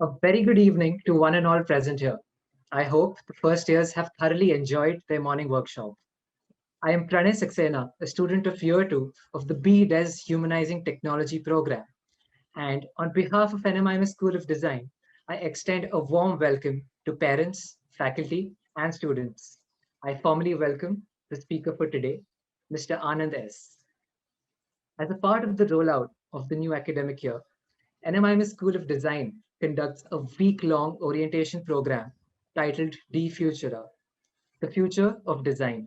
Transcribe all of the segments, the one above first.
A very good evening to one and all present here. I hope the first years have thoroughly enjoyed their morning workshop. I am Pranay Saxena, a student of year 2 of the BDES Humanizing Technology program. And on behalf of NMIMS School of Design, I extend a warm welcome to parents, faculty, and students. I formally welcome the speaker for today, Mr. Anand S. As a part of the rollout of the new academic year, NMIMS School of Design conducts a week-long orientation program titled D Futura, the future of design.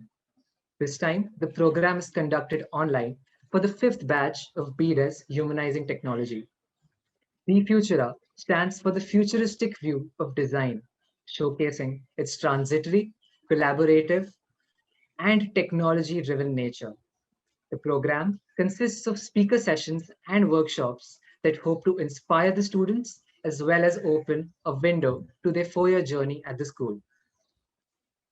This time, the program is conducted online for the fifth batch of BDES Humanizing Technology. D Futura stands for the futuristic view of design, showcasing its transitory, collaborative, and technology-driven nature. The program consists of speaker sessions and workshops that hope to inspire the students as well as open a window to their 4-year journey at the school.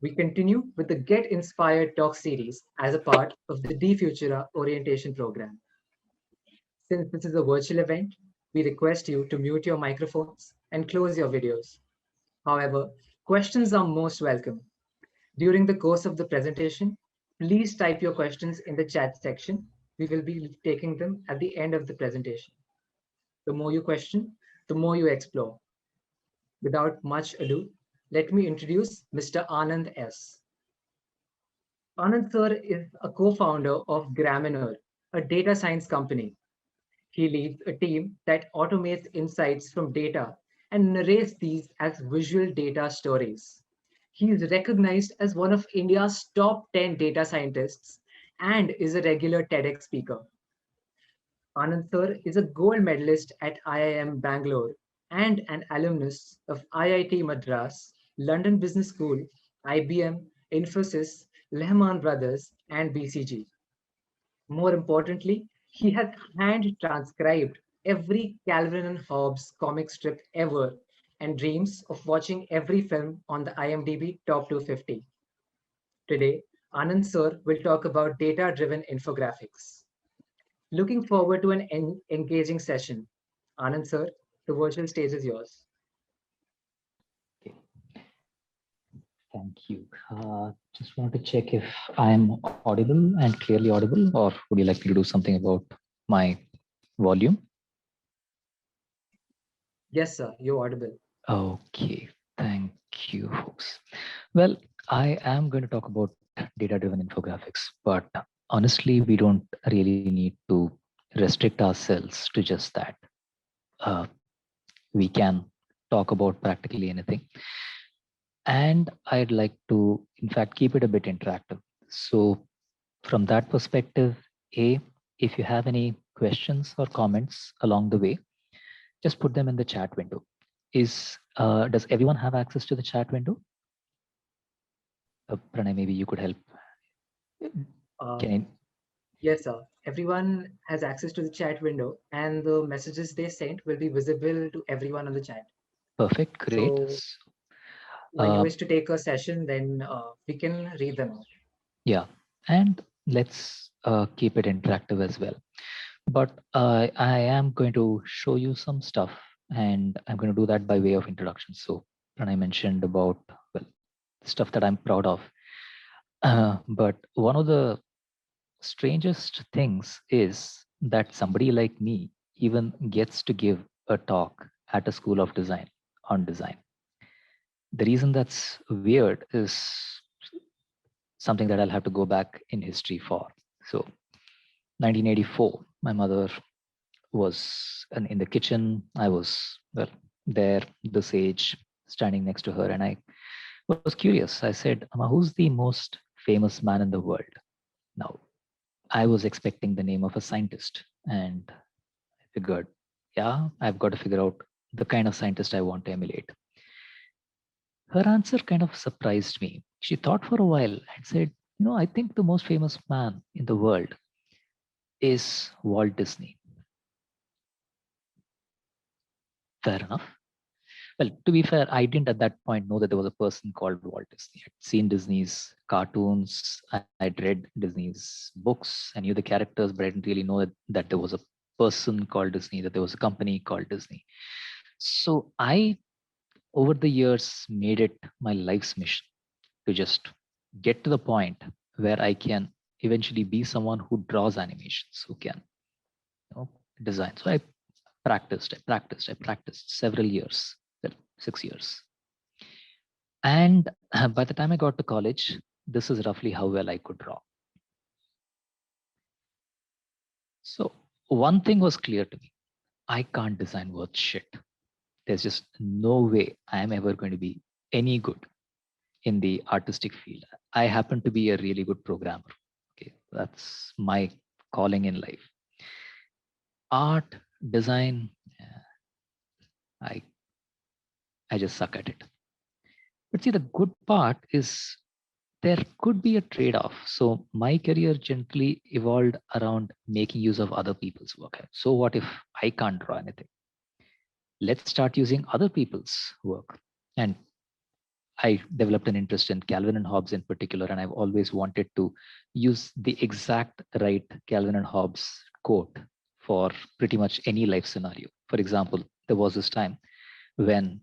We continue with the Get Inspired Talk series as a part of the D Futura orientation program. Since this is a virtual event, we request you to mute your microphones and close your videos. However, questions are most welcome. During the course of the presentation, please type your questions in the chat section. We will be taking them at the end of the presentation. The more you question, the more you explore. Without much ado, let me introduce Mr. Anand S. Anand sir is a co-founder of Gramener, a data science company. He leads a team that automates insights from data and narrates these as visual data stories. He is recognized as one of India's top 10 data scientists and is a regular TEDx speaker. Anand sir is a gold medalist at IIM Bangalore and an alumnus of IIT Madras, London Business School, IBM, Infosys, Lehman Brothers, and BCG. More importantly, he has hand transcribed every Calvin and Hobbes comic strip ever and dreams of watching every film on the IMDb Top 250. Today, Anand sir will talk about data-driven infographics. Looking forward to an engaging session. Anand sir, the virtual stage is yours. Okay. Thank you. Just want to check if I'm audible and clearly audible, or would you like me to do something about my volume? Yes, sir, you're audible. Okay, thank you, folks. Well, I am going to talk about data-driven infographics, but honestly, we don't really need to restrict ourselves to just that. We can talk about practically anything. And I'd like to, in fact, keep it a bit interactive. So from that perspective, if you have any questions or comments along the way, just put them in the chat window. Does everyone have access to the chat window? Pranay, maybe you could help. Yes, sir. Everyone has access to the chat window, and the messages they sent will be visible to everyone on the chat. Perfect, great. So, when you wish to take a session, then we can read them out. Yeah, and let's keep it interactive as well. But I am going to show you some stuff, and I'm going to do that by way of introduction. So Pranay mentioned about, well, stuff that I'm proud of. But one of the strangest things is that somebody like me even gets to give a talk at a school of design on design. The reason that's weird is something that I'll have to go back in history for. So 1984, my mother was in the kitchen. I was there, this age, standing next to her, and I was curious. I said, "Amma, who's the most famous man in the world?" Now, I was expecting the name of a scientist, and I figured, yeah, I've got to figure out the kind of scientist I want to emulate. Her answer kind of surprised me. She thought for a while and said, I think the most famous man in the world is Walt Disney. Fair enough. Well, to be fair, I didn't at that point know that there was a person called Walt Disney. I'd seen Disney's cartoons, I'd read Disney's books, I knew the characters, but I didn't really know that there was a person called Disney, that there was a company called Disney. So I, over the years, made it my life's mission to just get to the point where I can eventually be someone who draws animations, who can, design. So I practiced several years, well, 6 years. And by the time I got to college, this is roughly how well I could draw. So one thing was clear to me. I can't design worth shit. There's just no way I am ever going to be any good in the artistic field. I happen to be a really good programmer. Okay, that's my calling in life. Art, design, I I just suck at it. But see, the good part is there could be a trade-off. So my career gently evolved around making use of other people's work. So what if I can't draw anything? Let's start using other people's work. And I developed an interest in Calvin and Hobbes in particular, and I've always wanted to use the exact right Calvin and Hobbes quote for pretty much any life scenario. For example, there was this time when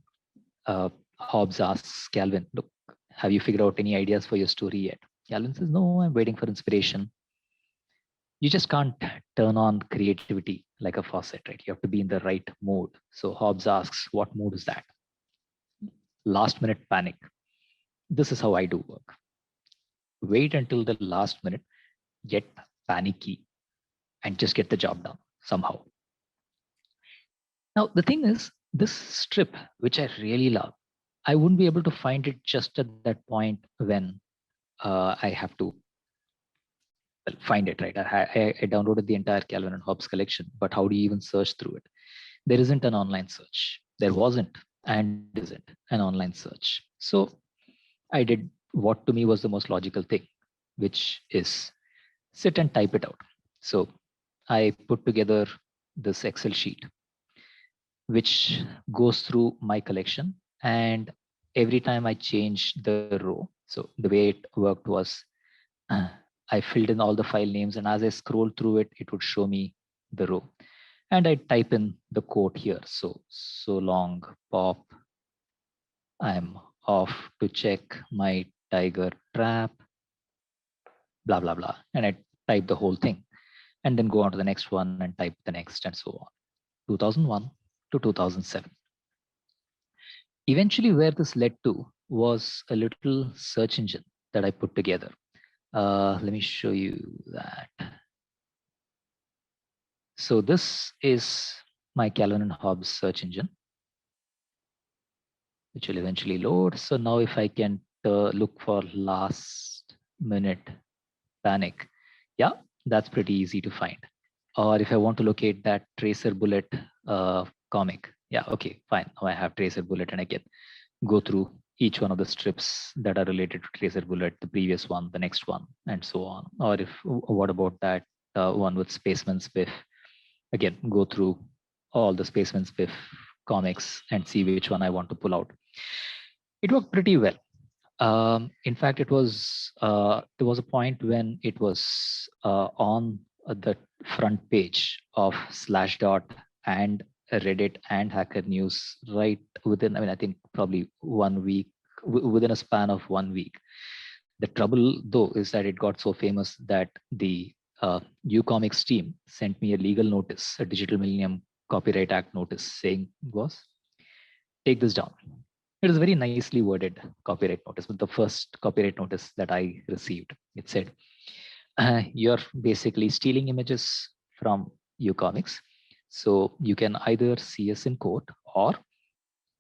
Hobbes asks Calvin, look, have you figured out any ideas for your story yet? Calvin says, no, I'm waiting for inspiration. You just can't turn on creativity like a faucet, right? You have to be in the right mode. So Hobbes asks, what mode is that? Last minute panic. This is how I do work. Wait until the last minute, get panicky, and just get the job done somehow. Now, the thing is, this strip, which I really love, I wouldn't be able to find it just at that point when I have to find it, right? I downloaded the entire Calvin and Hobbes collection, but how do you even search through it? There isn't an online search. There wasn't and isn't an online search. So I did what to me was the most logical thing, which is sit and type it out. So I put together this Excel sheet, which goes through my collection. And every time I change the row, so the way it worked was I filled in all the file names, and as I scroll through it, it would show me the row. And I type in the quote here. So long, Pop, I'm off to check my tiger trap, blah, blah, blah. And I type the whole thing and then go on to the next one and type the next and so on. 2001 to 2007. Eventually, where this led to was a little search engine that I put together. Let me show you that. So this is my Calvin and Hobbes search engine, which will eventually load. So now if I can look for last minute panic, yeah, that's pretty easy to find. Or if I want to locate that Tracer Bullet comic, yeah, okay, fine. Now I have Tracer Bullet and I can go through each one of the strips that are related to Tracer Bullet, the previous one, the next one, and so on. Or if, what about that one with Spaceman Spiff? Again, go through all the Spaceman Spiff comics and see which one I want to pull out. It worked pretty well. In fact, it was there was a point when it was on the front page of Slashdot and Reddit and Hacker News right within, I mean, I think probably 1 week, within a span of 1 week. The trouble though is that it got so famous that the uComics team sent me a legal notice, a Digital Millennium Copyright Act notice saying, boss, take this down. It is a very nicely worded copyright notice, but the first copyright notice that I received, it said, you're basically stealing images from uComics. So you can either see us in court, or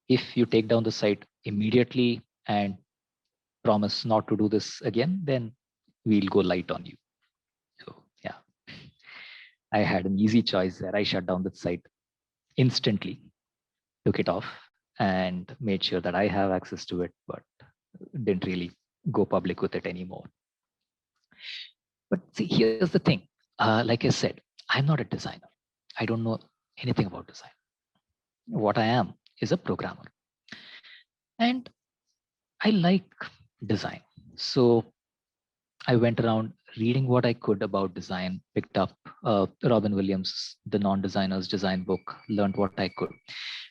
if you take down the site immediately and promise not to do this again, then we'll go light on you. So yeah, I had an easy choice there. I shut down the site instantly, took it off, and made sure that I have access to it, but didn't really go public with it anymore. But see, here's the thing. Like I said, I'm not a designer. I don't know anything about design. What I am is a programmer. And I like design. So I went around reading what I could about design, picked up Robin Williams, the non-designer's design book, learned what I could.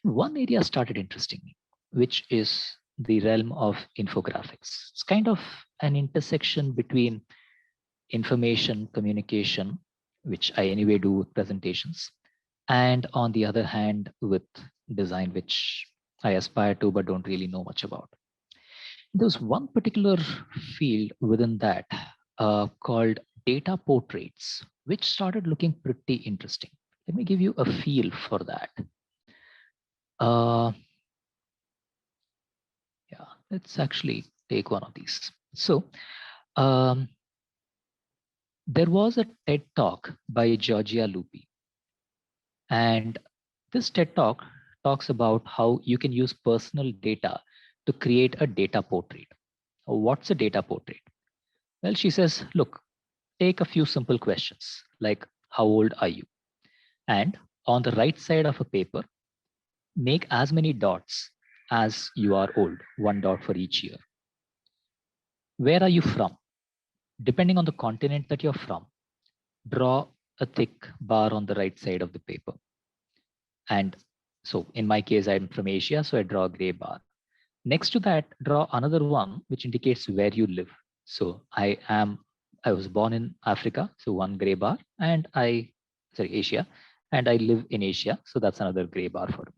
One area started interesting me, which is the realm of infographics. It's kind of an intersection between information communication, which I anyway do with presentations, and on the other hand, with design, which I aspire to but don't really know much about. There's one particular field within that called data portraits, which started looking pretty interesting. Let me give you a feel for that. Yeah, let's actually take one of these. So um, there was a TED talk by Georgia Lupi. And this TED talk talks about how you can use personal data to create a data portrait. What's a data portrait? Well, she says, look, take a few simple questions like, how old are you? And on the right side of a paper, make as many dots as you are old, 1 dot for each year. Where are you from? Depending on the continent that you're from, draw a thick bar on the right side of the paper. And so in my case, I'm from Asia, so I draw a gray bar. Next to that, draw another one which indicates where you live. So I was born in Africa, so one gray bar, and Asia, and I live in Asia, so that's another gray bar for me.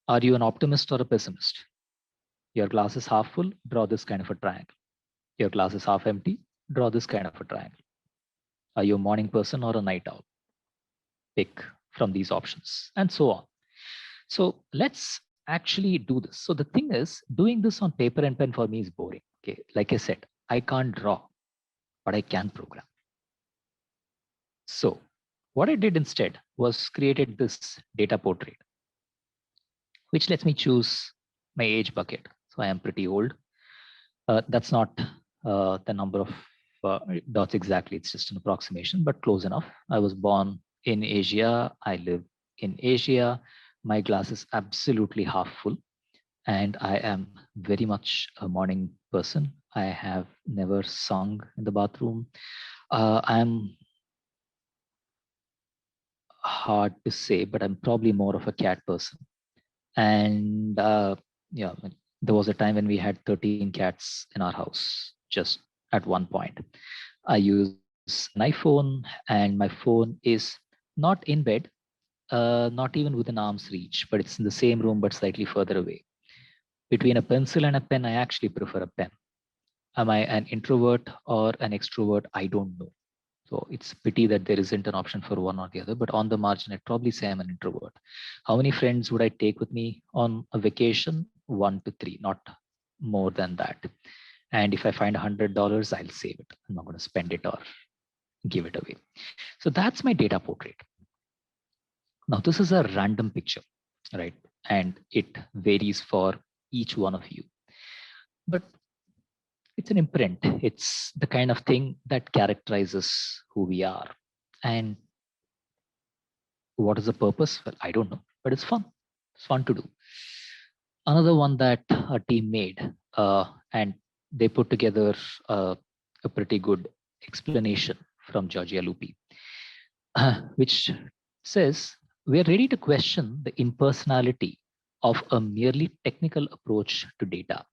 Are you an optimist or a pessimist? Your glass is half full, draw this kind of a triangle. Your glass is half empty, draw this kind of a triangle. Are you a morning person or a night owl? Pick from these options, and so on. So let's actually do this. So the thing is, doing this on paper and pen for me is boring. Okay, like I said, I can't draw, but I can program. So what I did instead was created this data portrait, which lets me choose my age bucket. So I am pretty old. That's not the number of dots exactly. It's just an approximation, but close enough. I was born in Asia. I live in Asia. My glass is absolutely half full. And I am very much a morning person. I have never sung in the bathroom. I'm hard to say, but I'm probably more of a cat person. And yeah, there was a time when we had 13 cats in our house just at one point. I use an iPhone, and my phone is not in bed, not even within arm's reach, but it's in the same room, but slightly further away. Between a pencil and a pen, I actually prefer a pen. Am I an introvert or an extrovert? I don't know. So it's a pity that there isn't an option for one or the other, but on the margin, I'd probably say I'm an introvert. How many friends would I take with me on a vacation? 1 to 3, not more than that. And if I find $100, I'll save it. I'm not going to spend it or give it away. So that's my data portrait. Now, this is a random picture, right? And it varies for each one of you. But it's an imprint. It's the kind of thing that characterizes who we are. And what is the purpose? Well, I don't know, but it's fun. It's fun to do. Another one that a team made, and they put together a pretty good explanation from Georgia Lupi, which says we are ready to question the impersonality of a merely technical approach to data,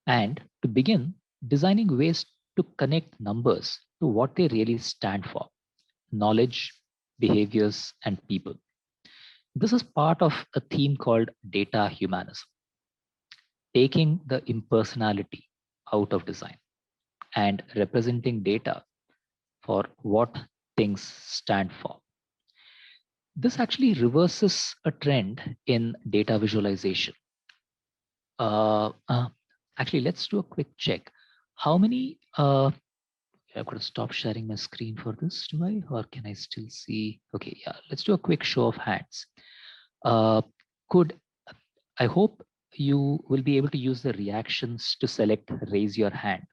and to begin designing ways to connect numbers to what they really stand for: knowledge, behaviors, and people. This is part of a theme called data humanism, taking the impersonality out of design and representing data for what things stand for. This actually reverses a trend in data visualization. Uh, uh, Actually, let's do a quick check. How many, I've got to stop sharing my screen for this, do I? Or can I still see? Okay, yeah, let's do a quick show of hands. Could I hope you will be able to use the reactions to select raise your hand.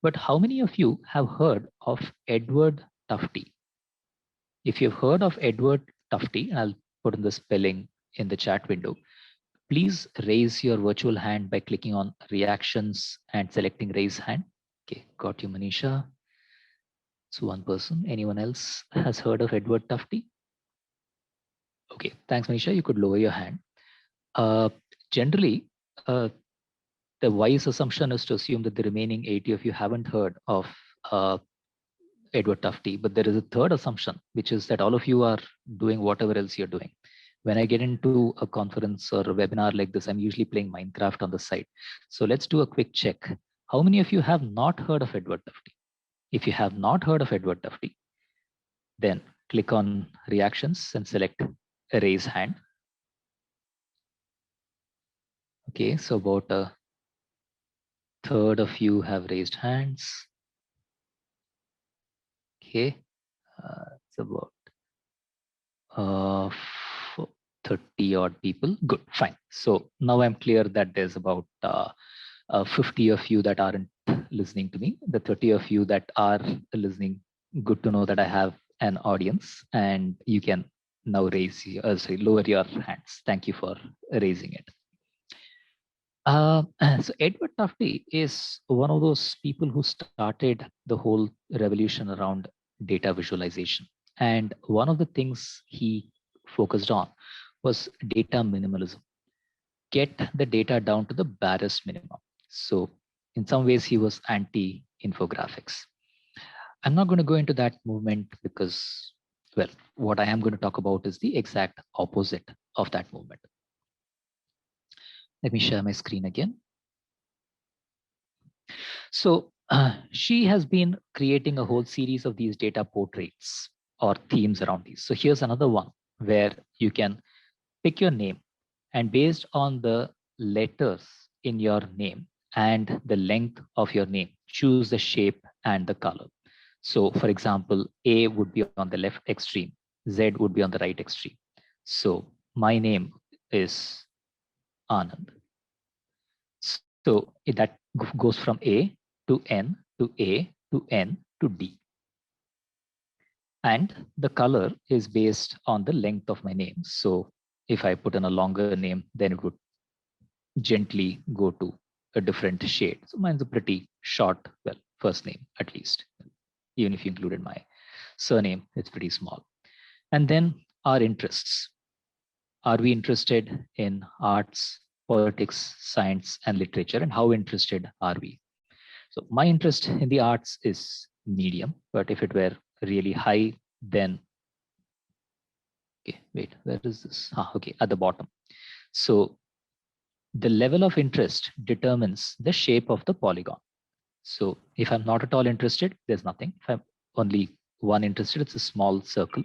But how many of you have heard of Edward Tufte? If you've heard of Edward Tufte, I'll put in the spelling in the chat window. Please raise your virtual hand by clicking on reactions and selecting raise hand. Okay, got you, Manisha. So one person. Anyone else has heard of Edward Tufte? Okay, thanks, Manisha. You could lower your hand. Uh, Generally, the wise assumption is to assume that the remaining 80 of you haven't heard of uh, Edward Tufte, but there is a third assumption, which is that all of you are doing whatever else you're doing. When I get into a conference or a webinar like this, I'm usually playing Minecraft on the side. So let's do a quick check. How many of you have not heard of Edward Tufte? If you have not heard of Edward Tufte, then click on reactions and select raise hand. Okay, so about a third of you have raised hands. Okay, it's about 30 odd people. Good, fine. So now I'm clear that there's about 50 of you that aren't listening to me. The 30 of you that are listening, good to know that I have an audience, and you can now lower your hands. Thank you for raising it. So Edward Tufte is one of those people who started the whole revolution around data visualization. And one of the things he focused on was data minimalism. Get the data down to the barest minimum. So in some ways, he was anti-infographics. I'm not going to go into that movement because, well, what I am going to talk about is the exact opposite of that movement. Let me share my screen again. So she has been creating a whole series of these data portraits or themes around these. So here's another one where you can pick your name, and based on the letters in your name and the length of your name, choose the shape and the color. So for example, A would be on the left extreme, Z would be on the right extreme. So my name is Anand. So that goes from A to N to A to N to D. And the color is based on the length of my name. So if I put in a longer name, then it would gently go to a different shade. So mine's a pretty short, well, first name at least. Even if you included my surname, it's pretty small. And then our interests. Are we interested in arts, politics, science, and literature? And how interested are we? So my interest in the arts is medium, but if it were really high, then, okay, wait, where is this? Okay, at the bottom. So the level of interest determines the shape of the polygon. So if I'm not at all interested, there's nothing. If I'm only one interested, it's a small circle.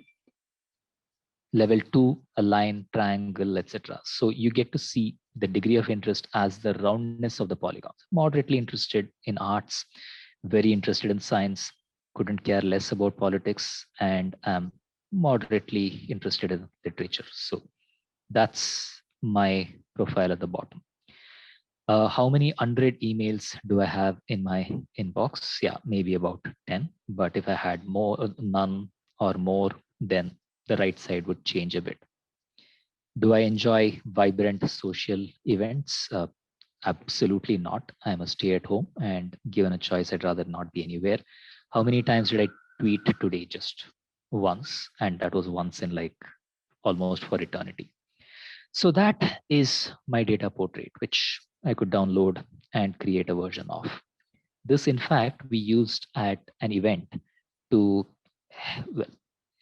Level 2, a line, triangle, etc. So you get to see the degree of interest as the roundness of the polygons. Moderately interested in arts, very interested in science, couldn't care less about politics, and am moderately interested in literature. So that's my profile at the bottom. How many unread emails do I have in my inbox? Yeah, maybe about 10. But if I had more, none or more, then the right side would change a bit. Do I enjoy vibrant social events? Absolutely not. I'm a stay at home, and given a choice, I'd rather not be anywhere. How many times did I tweet today? Just once, and that was once in like almost for eternity. So that is my data portrait, which I could download and create a version of. This, in fact, we used at an event to, well,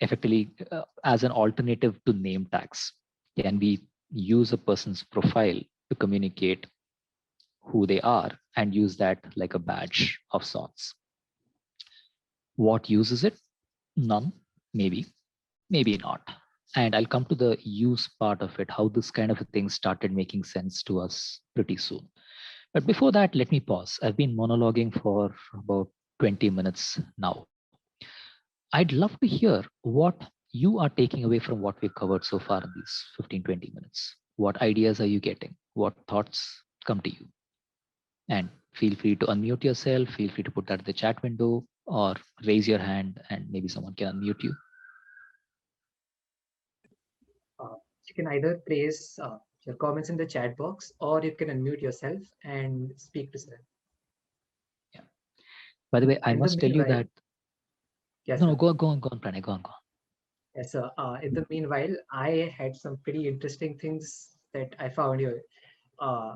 effectively as an alternative to name tags. Can we use a person's profile to communicate who they are and use that like a badge of sorts? What uses it? None, maybe, maybe not. And I'll come to the use part of it, how this kind of a thing started making sense to us pretty soon. But before that, let me pause. I've been monologuing for about 20 minutes now. I'd love to hear what you are taking away from what we've covered so far in these 15, 20 minutes. What ideas are you getting? What thoughts come to you? And feel free to unmute yourself. Feel free to put that in the chat window or raise your hand and maybe someone can unmute you. You can either place your comments in the chat box or you can unmute yourself and speak to Sir. Yeah. By the way, I In the must tell you meanwhile, that. yes, No, no, sir. go on, Pranay, go on. Yes, sir. In the meanwhile, I had some pretty interesting things that I found here. Uh,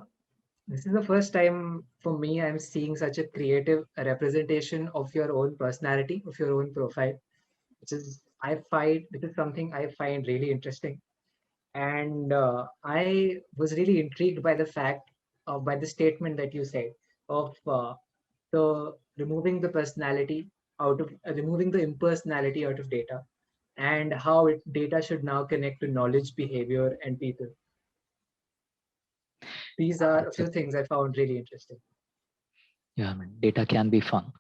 this is the first time for me I'm seeing such a creative representation of your own personality, of your own profile, which is something I find really interesting. And I was really intrigued by the fact, by the statement that you said of the removing the personality removing the impersonality out of data, and how data should now connect to knowledge, behavior, and people. These are a It's a, few things I found really interesting. yeah, I mean, data can be fun.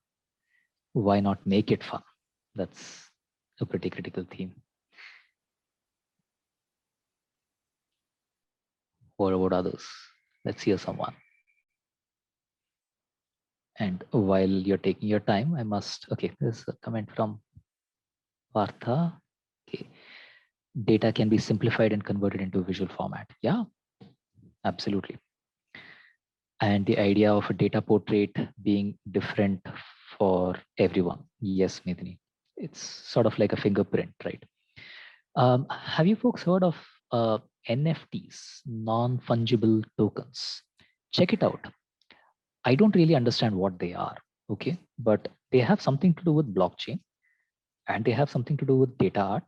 Why not make it fun? That's a pretty critical theme. What about others? Let's hear someone. And while you're taking your time, I must, okay, there's a comment from Partha. Okay. Data can be simplified and converted into a visual format. Yeah, absolutely. And the idea of a data portrait being different for everyone. Yes, Medini. It's sort of like a fingerprint, right? Have you folks heard of NFTs, non-fungible tokens? Check it out. I don't really understand what they are, okay? But they have something to do with blockchain, and they have something to do with data art,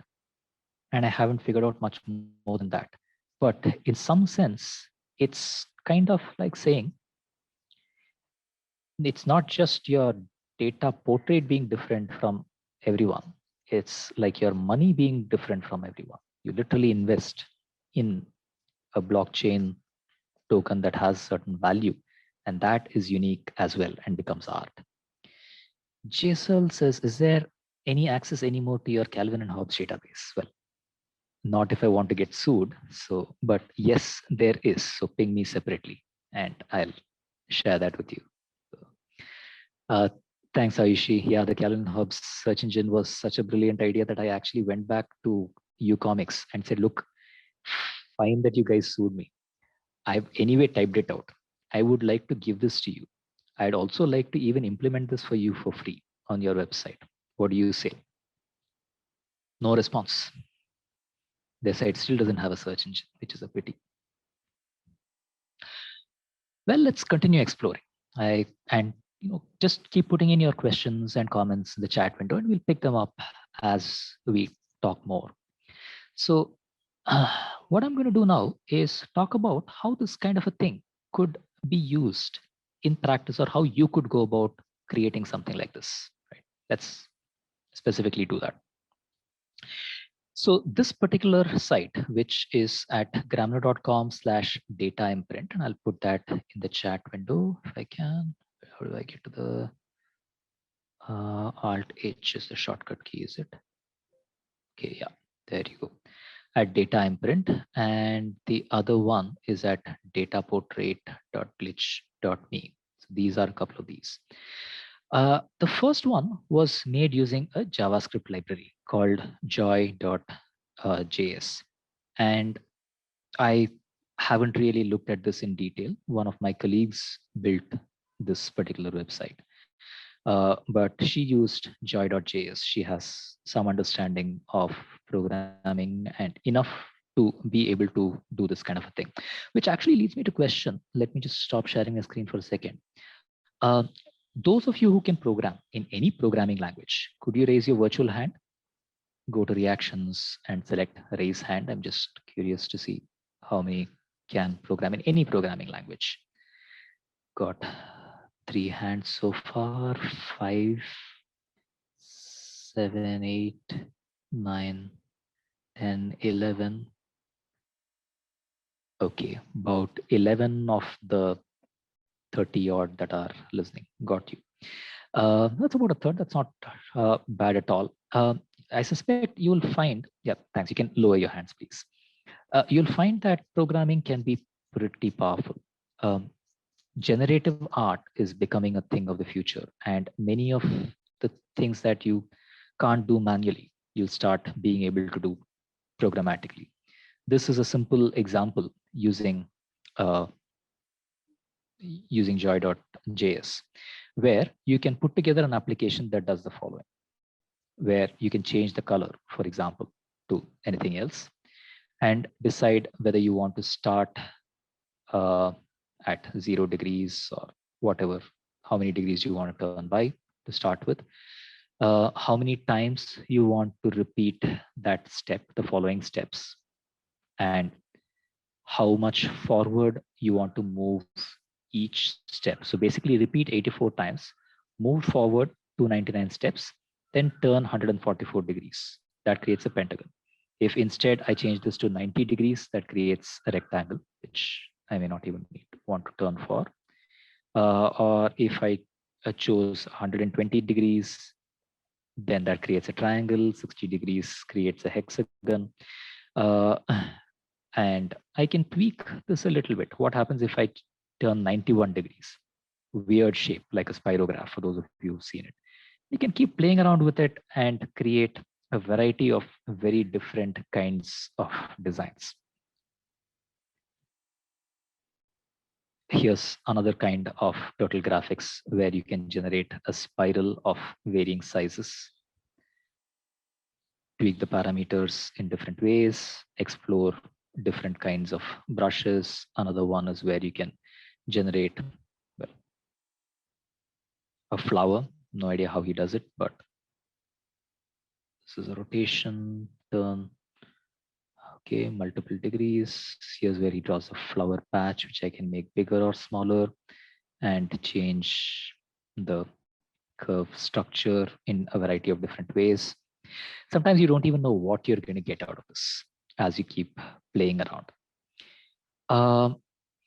and I haven't figured out much more than that. But in some sense, it's kind of like saying it's not just your data portrait being different from everyone. It's like your money being different from everyone. You literally invest in a blockchain token that has certain value, and that is unique as well and becomes art. JSL says, is there any access anymore to your Calvin and Hobbes database? Well, not if I want to get sued. So, but yes, there is. So ping me separately and I'll share that with you. Uh, thanks, Ayushi. Yeah, the Calvin and Hobbes search engine was such a brilliant idea that I actually went back to uComics and said, look, fine that you guys sued me. I've anyway typed it out. I would like to give this to you. I'd also like to even implement this for you for free on your website. What do you say? No response. Their site still doesn't have a search engine, which is a pity. Well, let's continue exploring. And just keep putting in your questions and comments in the chat window, and we'll pick them up as we talk more. So, what I'm going to do now is talk about how this kind of a thing could be used in practice, or how you could go about creating something like this. Right? Let's specifically do that. So this particular site, which is at grammarly.com/data imprint, and I'll put that in the chat window if I can. How do I get to the Alt H is the shortcut key, is it? Okay, yeah, there you go. At data imprint, and the other one is at dataportrait.glitch.me. So these are a couple of these. The first one was made using a JavaScript library called joy.js. And I haven't really looked at this in detail. One of my colleagues built this particular website, but she used joy.js. She has some understanding of programming and enough to be able to do this kind of a thing, which actually leads me to question. Let me just stop sharing my screen for a second. Those of you who can program in any programming language, could you raise your virtual hand? Go to reactions and select raise hand. I'm just curious to see how many can program in any programming language. Got 3 hands so far, 5, 7, 8, 9, 10, 11. Okay, about 11 of the 30 odd that are listening. Got you. That's about a third. That's not bad at all. I suspect you will find, yeah, thanks. You can lower your hands, please. You'll find that programming can be pretty powerful. Generative art is becoming a thing of the future, and many of the things that you can't do manually, you'll start being able to do programmatically. This is a simple example using using joy.js. where you can put together an application that does the following, where you can change the color, for example, to anything else, and decide whether you want to start at 0 degrees or whatever, how many degrees you want to turn by to start with, how many times you want to repeat that step, the following steps, and how much forward you want to move each step. So basically repeat 84 times, move forward 299 steps, then turn 144 degrees. That creates a pentagon. If instead I change this to 90 degrees, that creates a rectangle, which I may not even want to turn for. Or if I chose 120 degrees, then that creates a triangle, 60 degrees creates a hexagon. And I can tweak this a little bit. What happens if I turn 91 degrees? Weird shape, like a spirograph, for those of you who've seen it. You can keep playing around with it and create a variety of very different kinds of designs. Here's another kind of turtle graphics where you can generate a spiral of varying sizes, tweak the parameters in different ways, explore different kinds of brushes. Another one is where you can generate, well, a flower. No idea how he does it, but this is a rotation, turn. Okay, multiple degrees. Here's where he draws a flower patch, which I can make bigger or smaller and change the curve structure in a variety of different ways. Sometimes you don't even know what you're going to get out of this as you keep playing around.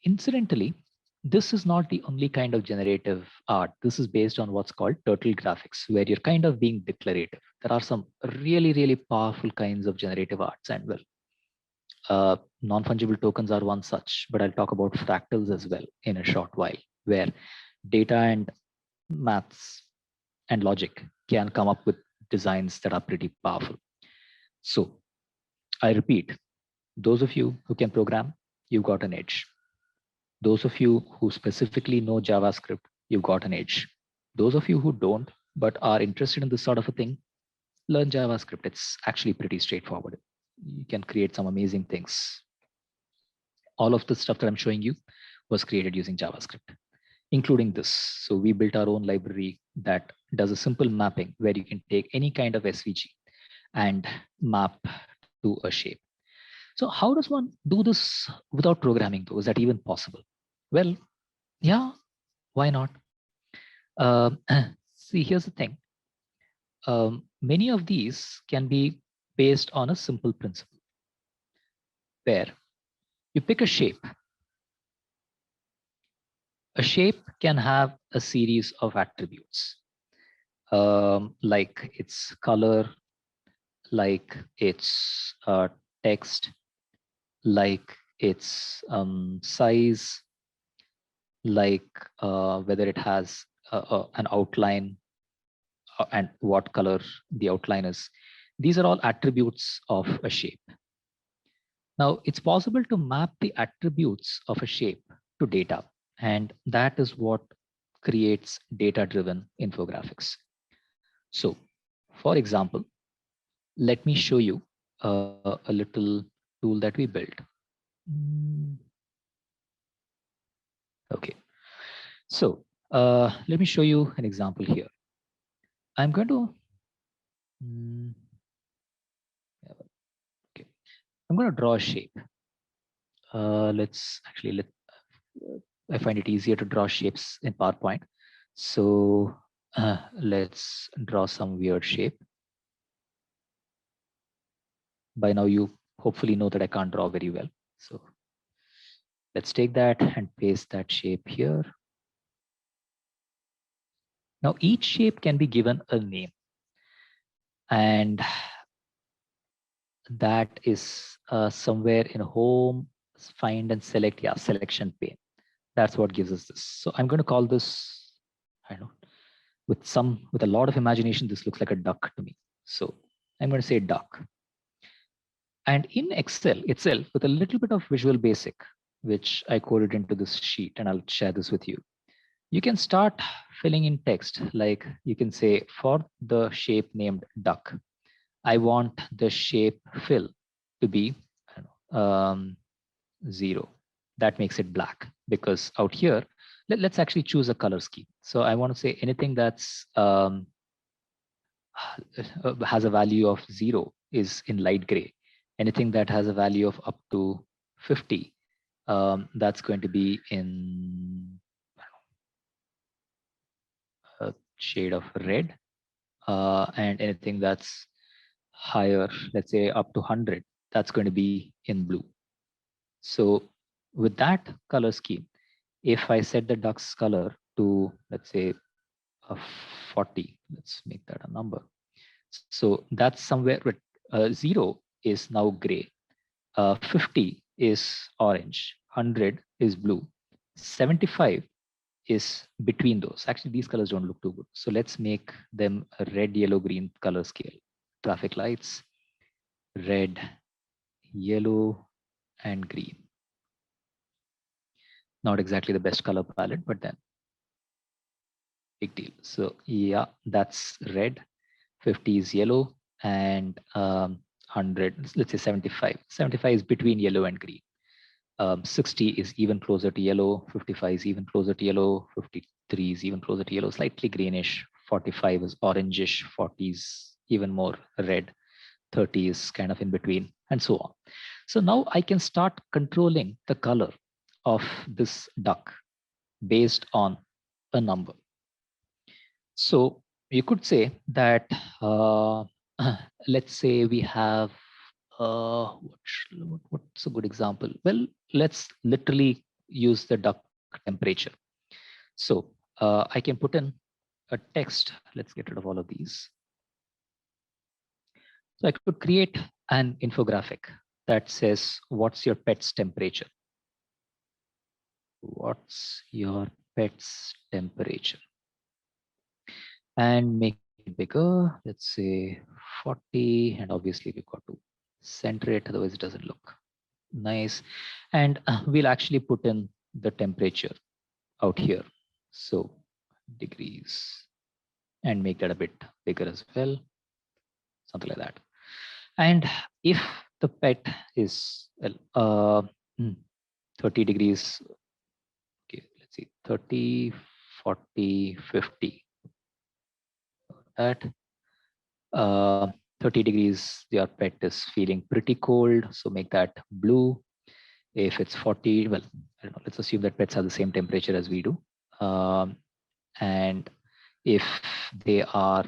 Incidentally, this is not the only kind of generative art. This is based on what's called turtle graphics, where you're kind of being declarative. There are some really, really powerful kinds of generative arts, and well, non-fungible tokens are one such, but I'll talk about fractals as well in a short while, where data and maths and logic can come up with designs that are pretty powerful. So I repeat, those of you who can program, you've got an edge. Those of you who specifically know JavaScript, you've got an edge. Those of you who don't, but are interested in this sort of a thing, learn JavaScript. It's actually pretty straightforward. You can create some amazing things. All of the stuff that I'm showing you was created using JavaScript, including this. So we built our own library that does a simple mapping where you can take any kind of SVG and map to a shape. So how does one do this without programming though? Is that even possible? Well, yeah, why not? See, here's the thing. Many of these can be based on a simple principle where you pick a shape. A shape can have a series of attributes, like its color, like its text, like its size, like whether it has an outline and what color the outline is. These are all attributes of a shape. Now, it's possible to map the attributes of a shape to data, and that is what creates data-driven infographics. So, for example, let me show you a little tool that we built. Okay, so let me show you an example here. I'm going to okay. I'm going to draw a shape. Let's actually I find it easier to draw shapes in PowerPoint. So let's draw some weird shape. By now you hopefully know that I can't draw very well. So let's take that and paste that shape here. Now each shape can be given a name, and that is somewhere in home, find and select, yeah, selection pane. That's what gives us this. So I'm going to call this, I don't know, with a lot of imagination, this looks like a duck to me. So I'm going to say duck. And in Excel itself, with a little bit of Visual Basic, which I coded into this sheet, and I'll share this with you, You can start filling in text, like you can say for the shape named duck, I want the shape fill to be, I don't know, 0. That makes it black, because out here, let's actually choose a color scheme. So I want to say anything that's has a value of 0 is in light gray. Anything that has a value of up to 50, that's going to be in a shade of red. And anything that's higher, let's say up to 100, that's going to be in blue. So with that color scheme, if I set the duck's color to, let's say, a 40, let's make that a number. So that's somewhere, 0 is now gray, 50 is orange, 100 is blue, 75 is between those. Actually, these colors don't look too good. So let's make them a red, yellow, green color scale. Traffic lights, red, yellow, and green. Not exactly the best color palette, but then big deal. So yeah, that's red, 50 is yellow, and 100, let's say 75. 75 is between yellow and green. 60 is even closer to yellow, 55 is even closer to yellow, 53 is even closer to yellow, slightly greenish, 45 is orangish, 40 is even more red, 30 is kind of in between, and so on. So now I can start controlling the color of this duck based on a number. So you could say that, let's say we have, what's a good example? Well, let's literally use the duck temperature. So I can put in a text. Let's get rid of all of these. So I could create an infographic that says, what's your pet's temperature? What's your pet's temperature? And make it bigger, let's say 40, and obviously we've got to center it, otherwise it doesn't look nice. And we'll actually put in the temperature out here. So degrees, and make that a bit bigger as well, something like that. And if the pet is, well, 30 degrees, okay, let's see, 30, 40, 50, that 30 degrees, your pet is feeling pretty cold, so make that blue. If it's 40, well, I don't know, let's assume that pets have the same temperature as we do. And if they are,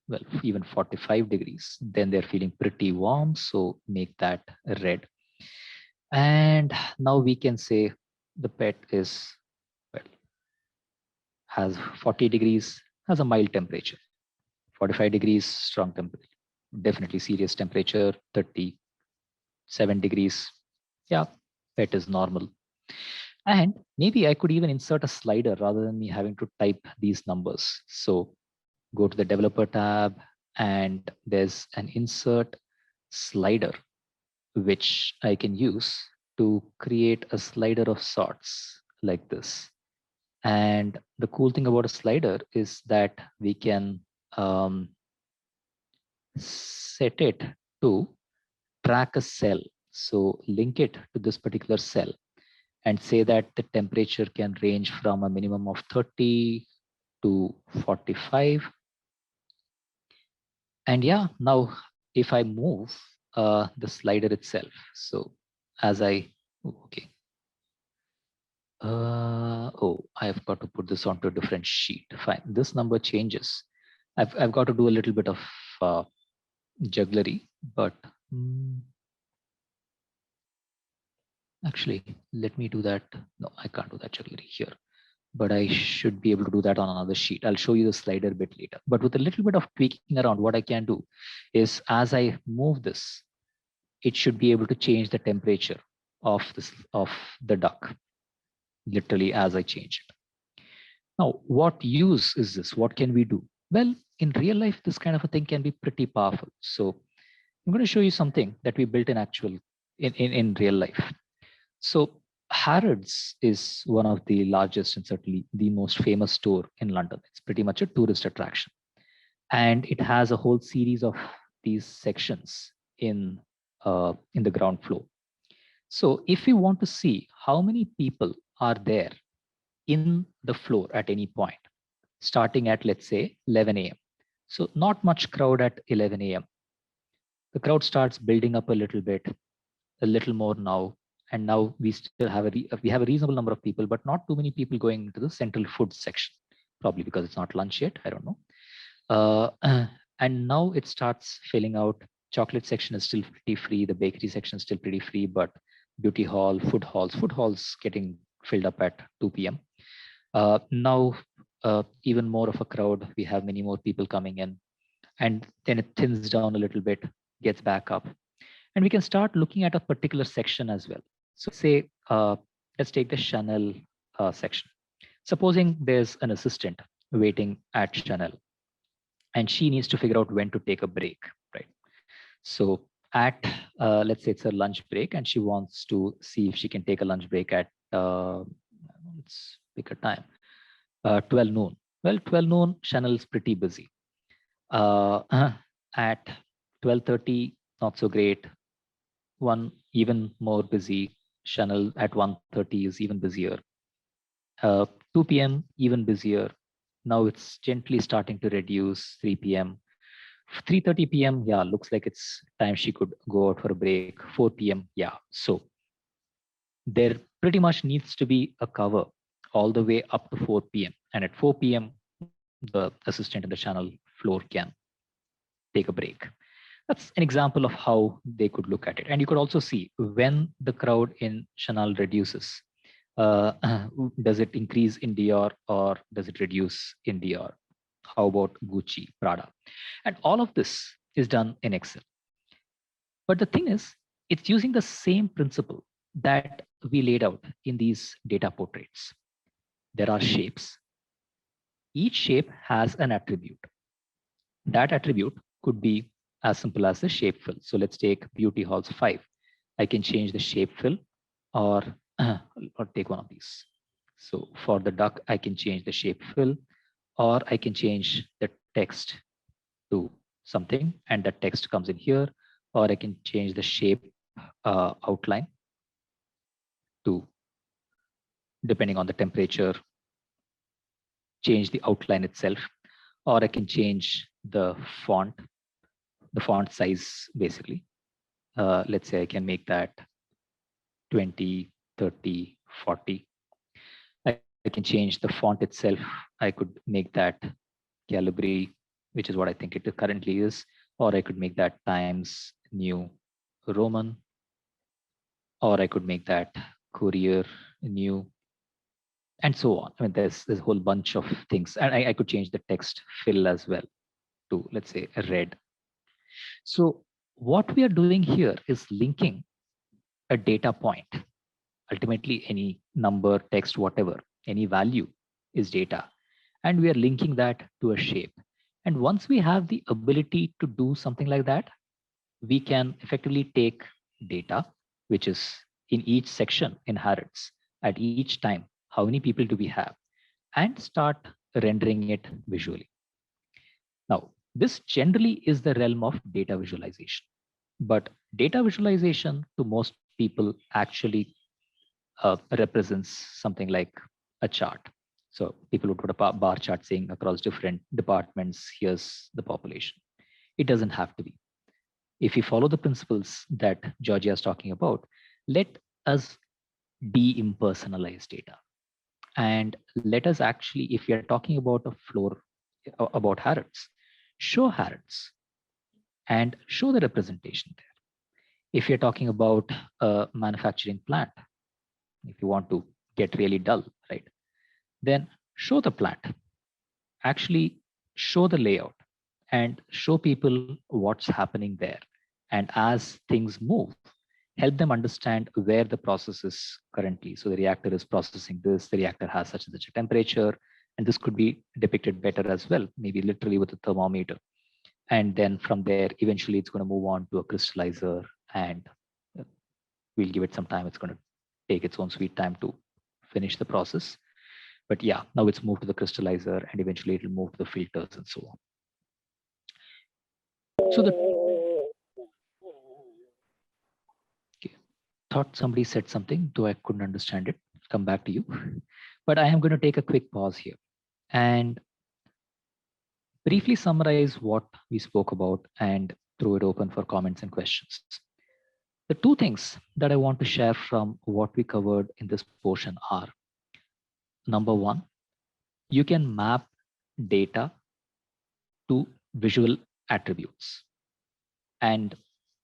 well, even 45 degrees, then they're feeling pretty warm, so make that red. And now we can say the pet is, well, has 40 degrees, has a mild temperature. 45 degrees, strong temperature, definitely serious temperature. 37 degrees, yeah, pet is normal. And maybe I could even insert a slider rather than me having to type these numbers. So go to the developer tab, and there's an insert slider, which I can use to create a slider of sorts like this. And the cool thing about a slider is that we can set it to track a cell. So link it to this particular cell and say that the temperature can range from a minimum of 30 to 45. And yeah, now if I move the slider itself, so as I, okay. I've got to put this onto a different sheet. Fine, this number changes. I've got to do a little bit of jugglery, but actually, let me do that. No, I can't do that jugglery here, but I should be able to do that on another sheet. I'll show you the slider bit later. But with a little bit of tweaking around, what I can do is as I move this, it should be able to change the temperature of the duck, literally as I change it. Now, what use is this? What can we do? Well, in real life, this kind of a thing can be pretty powerful. So I'm going to show you something that we built in real life. So Harrods is one of the largest and certainly the most famous store in London. It's pretty much a tourist attraction. And it has a whole series of these sections in the ground floor. So if you want to see how many people are there in the floor at any point, starting at, let's say, 11 a.m. So not much crowd at 11 a.m. The crowd starts building up a little more now. And now we still have we have a reasonable number of people, but not too many people going into the central food section, probably because it's not lunch yet. I don't know. And now it starts filling out. Chocolate section is still pretty free. The bakery section is still pretty free, but beauty hall, food halls getting filled up at 2 p.m. Now, even more of a crowd. We have many more people coming in, and then it thins down a little bit, gets back up, and we can start looking at a particular section as well. So say, let's take the Chanel section. Supposing there's an assistant waiting at Chanel, and she needs to figure out when to take a break, right? So at, let's say it's a lunch break, and she wants to see if she can take a lunch break at, let's pick a time, 12 noon. Well, 12 noon, Chanel's pretty busy. At 12:30, not so great. One even more busy. Chanel at 1:30 is even busier. 2 p.m. even busier. Now it's gently starting to reduce. 3 p.m. 3:30 p.m. Yeah, looks like it's time she could go out for a break. 4 p.m. Yeah. So there pretty much needs to be a cover all the way up to 4 p.m. And at 4 p.m., the assistant in the Chanel floor can take a break. That's an example of how they could look at it. And you could also see when the crowd in Chanel reduces, does it increase in Dior or does it reduce in Dior? How about Gucci, Prada? And all of this is done in Excel. But the thing is, it's using the same principle that we laid out in these data portraits. There are shapes. Each shape has an attribute. That attribute could be as simple as the shape fill. So let's take beauty halls 5. I can change the shape fill or take one of these. So for the duck, I can change the shape fill, or I can change the text to something, and that text comes in here, or I can change the shape outline to, depending on the temperature, change the outline itself, or I can change the font size basically. Let's say I can make that 20, 30, 40. I can change the font itself. I could make that Calibri, which is what I think it currently is, or I could make that Times New Roman, or I could make that Courier New, and so on. I mean, there's a whole bunch of things, and I could change the text fill as well to, let's say, a red. So what we are doing here is linking a data point. Ultimately, any number, text, whatever, any value is data. And we are linking that to a shape. And once we have the ability to do something like that, we can effectively take data, which is in each section in Harrods, at each time, how many people do we have, and start rendering it visually. Now, this generally is the realm of data visualization. But data visualization to most people actually represents something like a chart. So people would put a bar chart saying across different departments, here's the population. It doesn't have to be. If we follow the principles that Georgia is talking about, let us de-impersonalize data. And let us actually, if we are talking about a floor, about Harrods, show Harrods and show the representation there. If you're talking about a manufacturing plant, if you want to get really dull, right, then show the plant, actually show the layout and show people what's happening there. And as things move, help them understand where the process is currently. So the reactor is processing this, the reactor has such and such a temperature, and this could be depicted better as well, maybe literally with a thermometer. And then from there, eventually it's going to move on to a crystallizer, and we'll give it some time. It's going to take its own sweet time to finish the process. But yeah, now it's moved to the crystallizer, and eventually it'll move to the filters and so on. So thought somebody said something, though I couldn't understand it. Come back to you. But I am going to take a quick pause here and briefly summarize what we spoke about and throw it open for comments and questions. The two things that I want to share from what we covered in this portion are, number one, you can map data to visual attributes. And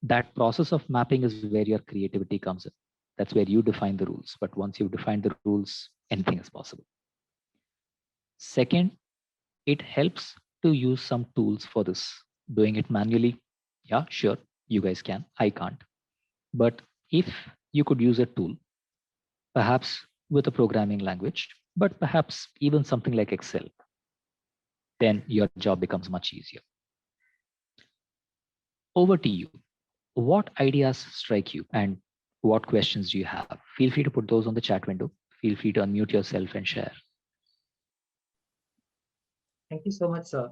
that process of mapping is where your creativity comes in. That's where you define the rules. But once you've defined the rules, anything is possible. Second, it helps to use some tools for this. Doing it manually, yeah, sure, you guys can. I can't. But if you could use a tool, perhaps with a programming language, but perhaps even something like Excel, then your job becomes much easier. Over to you. What ideas strike you and what questions do you have? Feel free to put those on the chat window. Feel free to unmute yourself and share. Thank you so much, sir,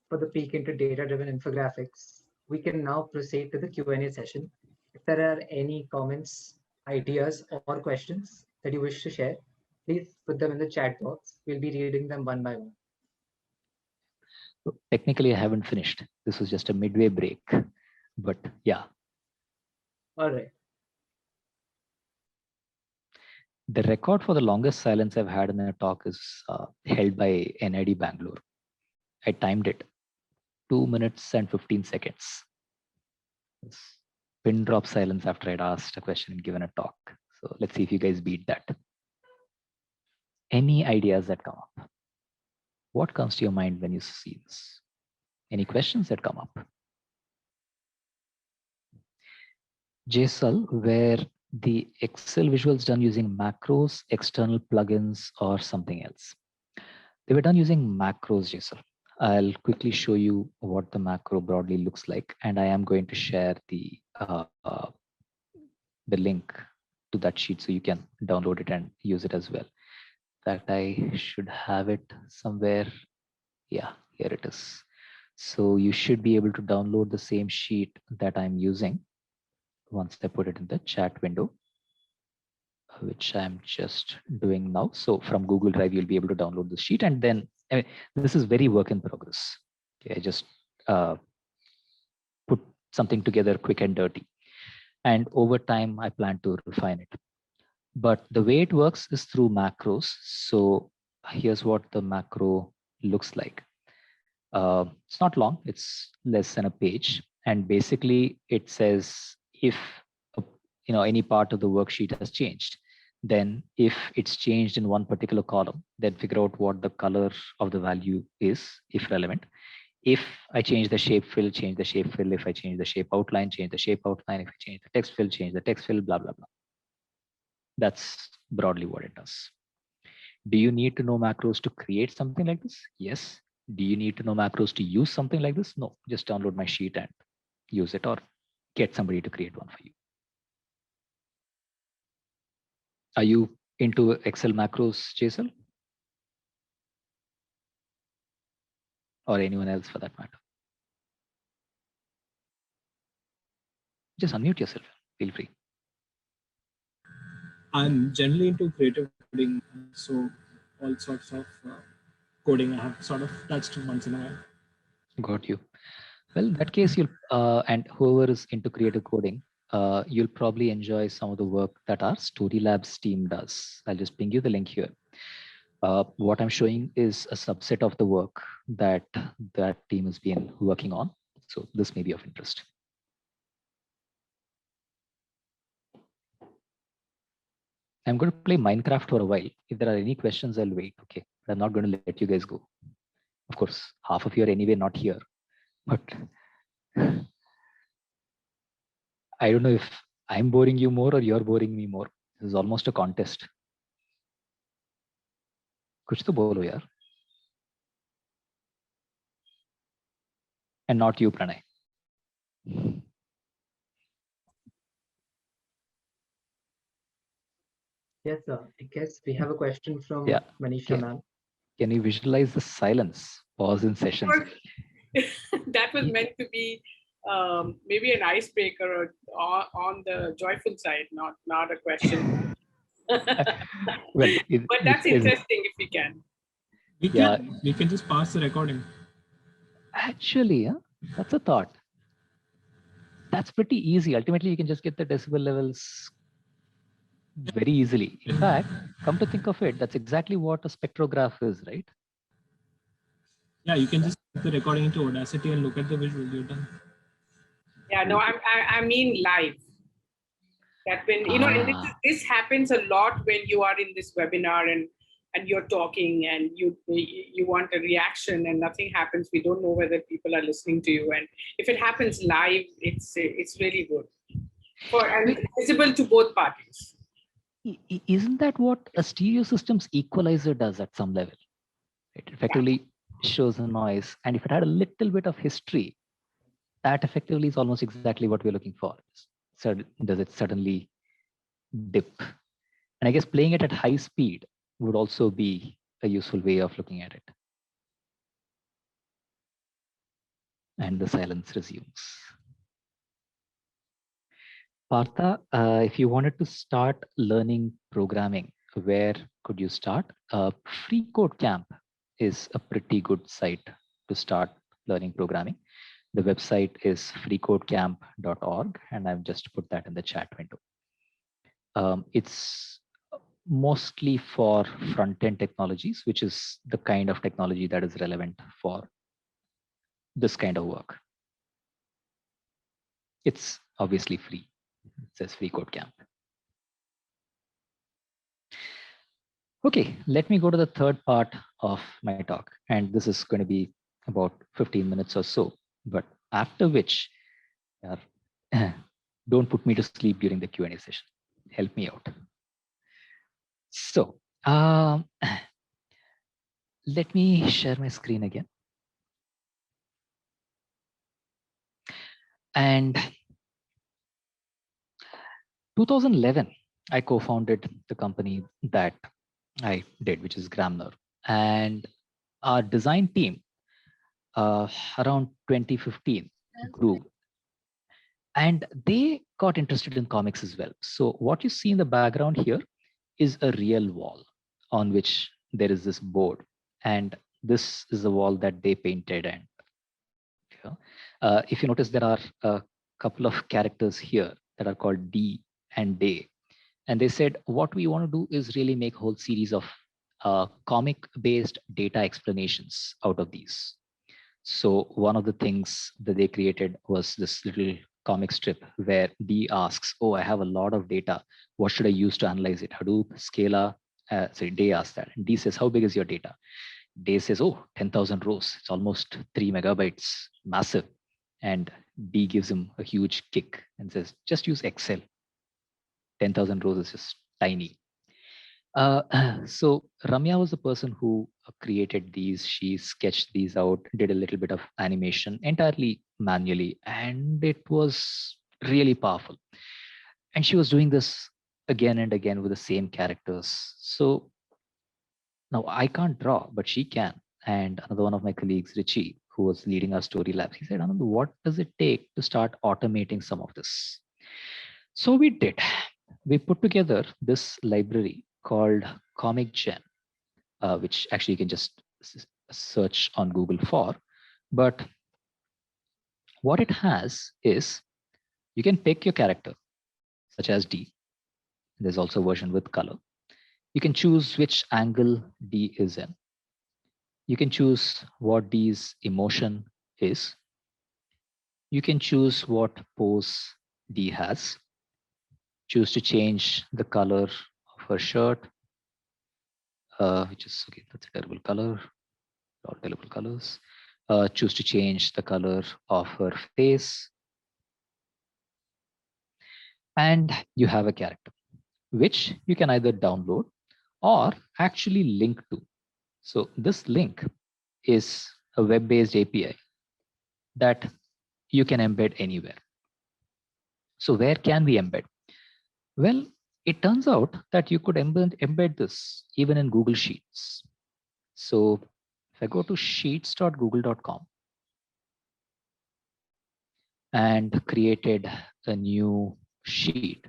for the peek into data-driven infographics. We can now proceed to the Q&A session. If there are any comments, ideas, or questions that you wish to share, please put them in the chat box. We'll be reading them one by one. So technically, I haven't finished. This was just a midway break, but yeah. All right. The record for the longest silence I've had in a talk is held by NID Bangalore. I timed it 2 minutes and 15 seconds. It's pin drop silence after I'd asked a question and given a talk. So let's see if you guys beat that. Any ideas that come up? What comes to your mind when you see this? Any questions that come up? JSON, where the Excel visuals done using macros, external plugins, or something else. They were done using macros, JSON. I'll quickly show you what the macro broadly looks like, and I am going to share the link to that sheet so you can download it and use it as well. That I should have it somewhere. Yeah, here it is. So you should be able to download the same sheet that I'm using once I put it in the chat window, which I'm just doing now. So from Google Drive, you'll be able to download the sheet. And then I mean, this is very work in progress. Okay, I just put something together quick and dirty. And over time, I plan to refine it. But the way it works is through macros. So here's what the macro looks like. It's not long, it's less than a page. And basically it says if any part of the worksheet has changed, then if it's changed in one particular column, then figure out what the color of the value is, if relevant. If I change the shape fill, change the shape fill. If I change the shape outline, change the shape outline. If I change the text fill, change the text fill, blah, blah, blah. That's broadly what it does. Do you need to know macros to create something like this? Yes. Do you need to know macros to use something like this? No, just download my sheet and use it, or get somebody to create one for you. Are you into Excel macros, Jason? Or anyone else for that matter? Just unmute yourself, feel free. I'm generally into creative coding, so all sorts of coding I have sort of touched once in a while. Got you. Well, in that case, you'll and whoever is into creative coding, you'll probably enjoy some of the work that our Story Labs team does. I'll just ping you the link here. What I'm showing is a subset of the work that that team has been working on. So this may be of interest. I'm going to play Minecraft for a while. If there are any questions, I'll wait. Okay, but I'm not going to let you guys go. Of course, half of you are anyway not here, but I don't know if I'm boring you more or you're boring me more. This is almost a contest. कुछ तो बोलो यार. And not you, Pranay. Yes, sir. I guess we have a question from Yeah. Manisha ma'am. Can you visualize the silence, pause in sessions? That was Ye- meant to be maybe an icebreaker or on the joyful side, not a question. Well, But that's interesting if we can. We can just pass the recording. Actually, that's a thought. That's pretty easy. Ultimately, you can just get the decibel levels very easily. In fact, come to think of it, that's exactly what a spectrograph is, right? Yeah, you can just put the recording into Audacity and look at the visual. You're done. Yeah, no, I mean live. That when and this happens a lot when you are in this webinar and you're talking and you want a reaction and nothing happens. We don't know whether people are listening to you, and if it happens live, it's really good and visible to both parties. Isn't that what a stereo system's equalizer does at some level? It effectively shows a noise, and if it had a little bit of history, that effectively is almost exactly what we're looking for. So does it suddenly dip? And I guess playing it at high speed would also be a useful way of looking at it. And the silence resumes. Partha, if you wanted to start learning programming, where could you start? Free Code Camp is a pretty good site to start learning programming. The website is freecodecamp.org, and I've just put that in the chat window. It's mostly for front-end technologies, which is the kind of technology that is relevant for this kind of work. It's obviously free. It says Free Code Camp. Okay, let me go to the third part of my talk. And this is going to be about 15 minutes or so. But after which, don't put me to sleep during the Q&A session. Help me out. So let me share my screen again. And 2011, I co-founded the company that I did, which is Gramner. And our design team around 2015 grew. And they got interested in comics as well. So what you see in the background here is a real wall on which there is this board. And this is the wall that they painted. And if you notice, there are a couple of characters here that are called D and Day. And they said, what we want to do is really make a whole series of comic-based data explanations out of these. So one of the things that they created was this little comic strip where D asks, oh, I have a lot of data. What should I use to analyze it? Hadoop, Scala, sorry, Day asks that. And D says, how big is your data? Day says, oh, 10,000 rows. It's almost 3 megabytes, massive. And D gives him a huge kick and says, just use Excel. 10,000 rows is just tiny. So Ramya was the person who created these. She sketched these out, did a little bit of animation entirely manually, and it was really powerful. And she was doing this again and again with the same characters. So now I can't draw, but she can. And another one of my colleagues, Richie, who was leading our story labs, he said, Anand, what does it take to start automating some of this? So we did. We put together this library called ComicGen, which actually you can just search on Google for. But what it has is you can pick your character, such as D. There's also a version with color. You can choose which angle D is in. You can choose what D's emotion is. You can choose what pose D has. Choose to change the color of her shirt, which is, okay, that's a terrible color, all terrible colors. Choose to change the color of her face. And you have a character, which you can either download or actually link to. So this link is a web-based API that you can embed anywhere. So where can we embed? Well, It turns out that you could embed this even in Google Sheets. So if I go to sheets.google.com and created a new sheet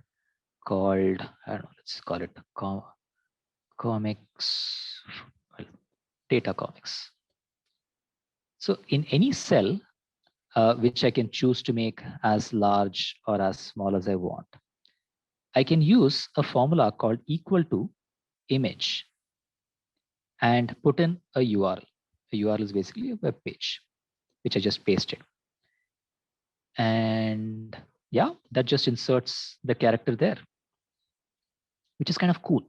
called, I don't know, let's call it comics, well, data comics. So in any cell, which I can choose to make as large or as small as I want, I can use a formula called equal to image and put in a URL. A URL is basically a web page, which I just pasted. And yeah, that just inserts the character there, which is kind of cool.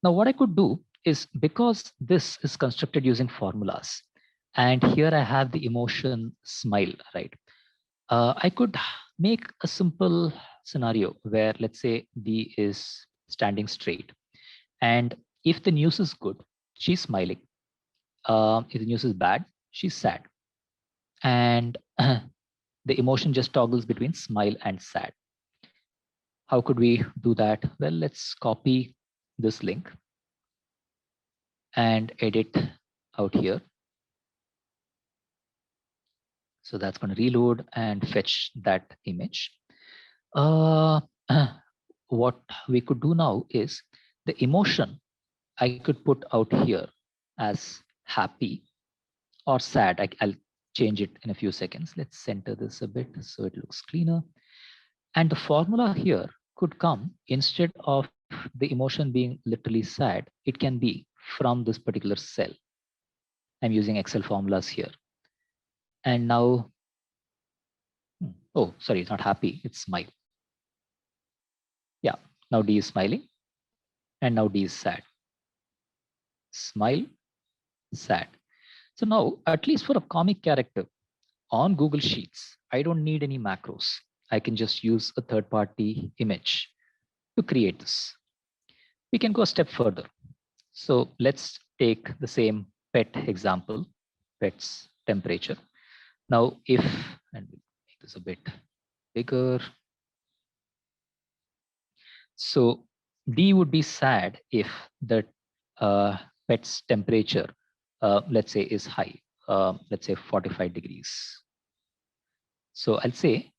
Now, what I could do is, because this is constructed using formulas, and here I have the emotion smile, right? I could make a simple scenario where, let's say, D is standing straight. And if the news is good, she's smiling. If the news is bad, she's sad. And the emotion just toggles between smile and sad. How could we do that? Well, let's copy this link and edit out here. So that's going to reload and fetch that image. What we could do now is the emotion I could put out here as happy or sad. I'll change it in a few seconds. Let's center this a bit so it looks cleaner. And the formula here could come, instead of the emotion being literally sad, it can be from this particular cell. I'm using Excel formulas here. And now, oh, sorry, it's not happy, it's smile. Yeah, now D is smiling, and now D is sad. Smile, sad. So now, at least for a comic character on Google Sheets, I don't need any macros. I can just use a third-party image to create this. We can go a step further. So let's take the same pet example, pet's temperature. Now, if, and we'll make this a bit bigger. So D would be sad if the pet's temperature, let's say, is high, let's say 45 degrees. So I'll say,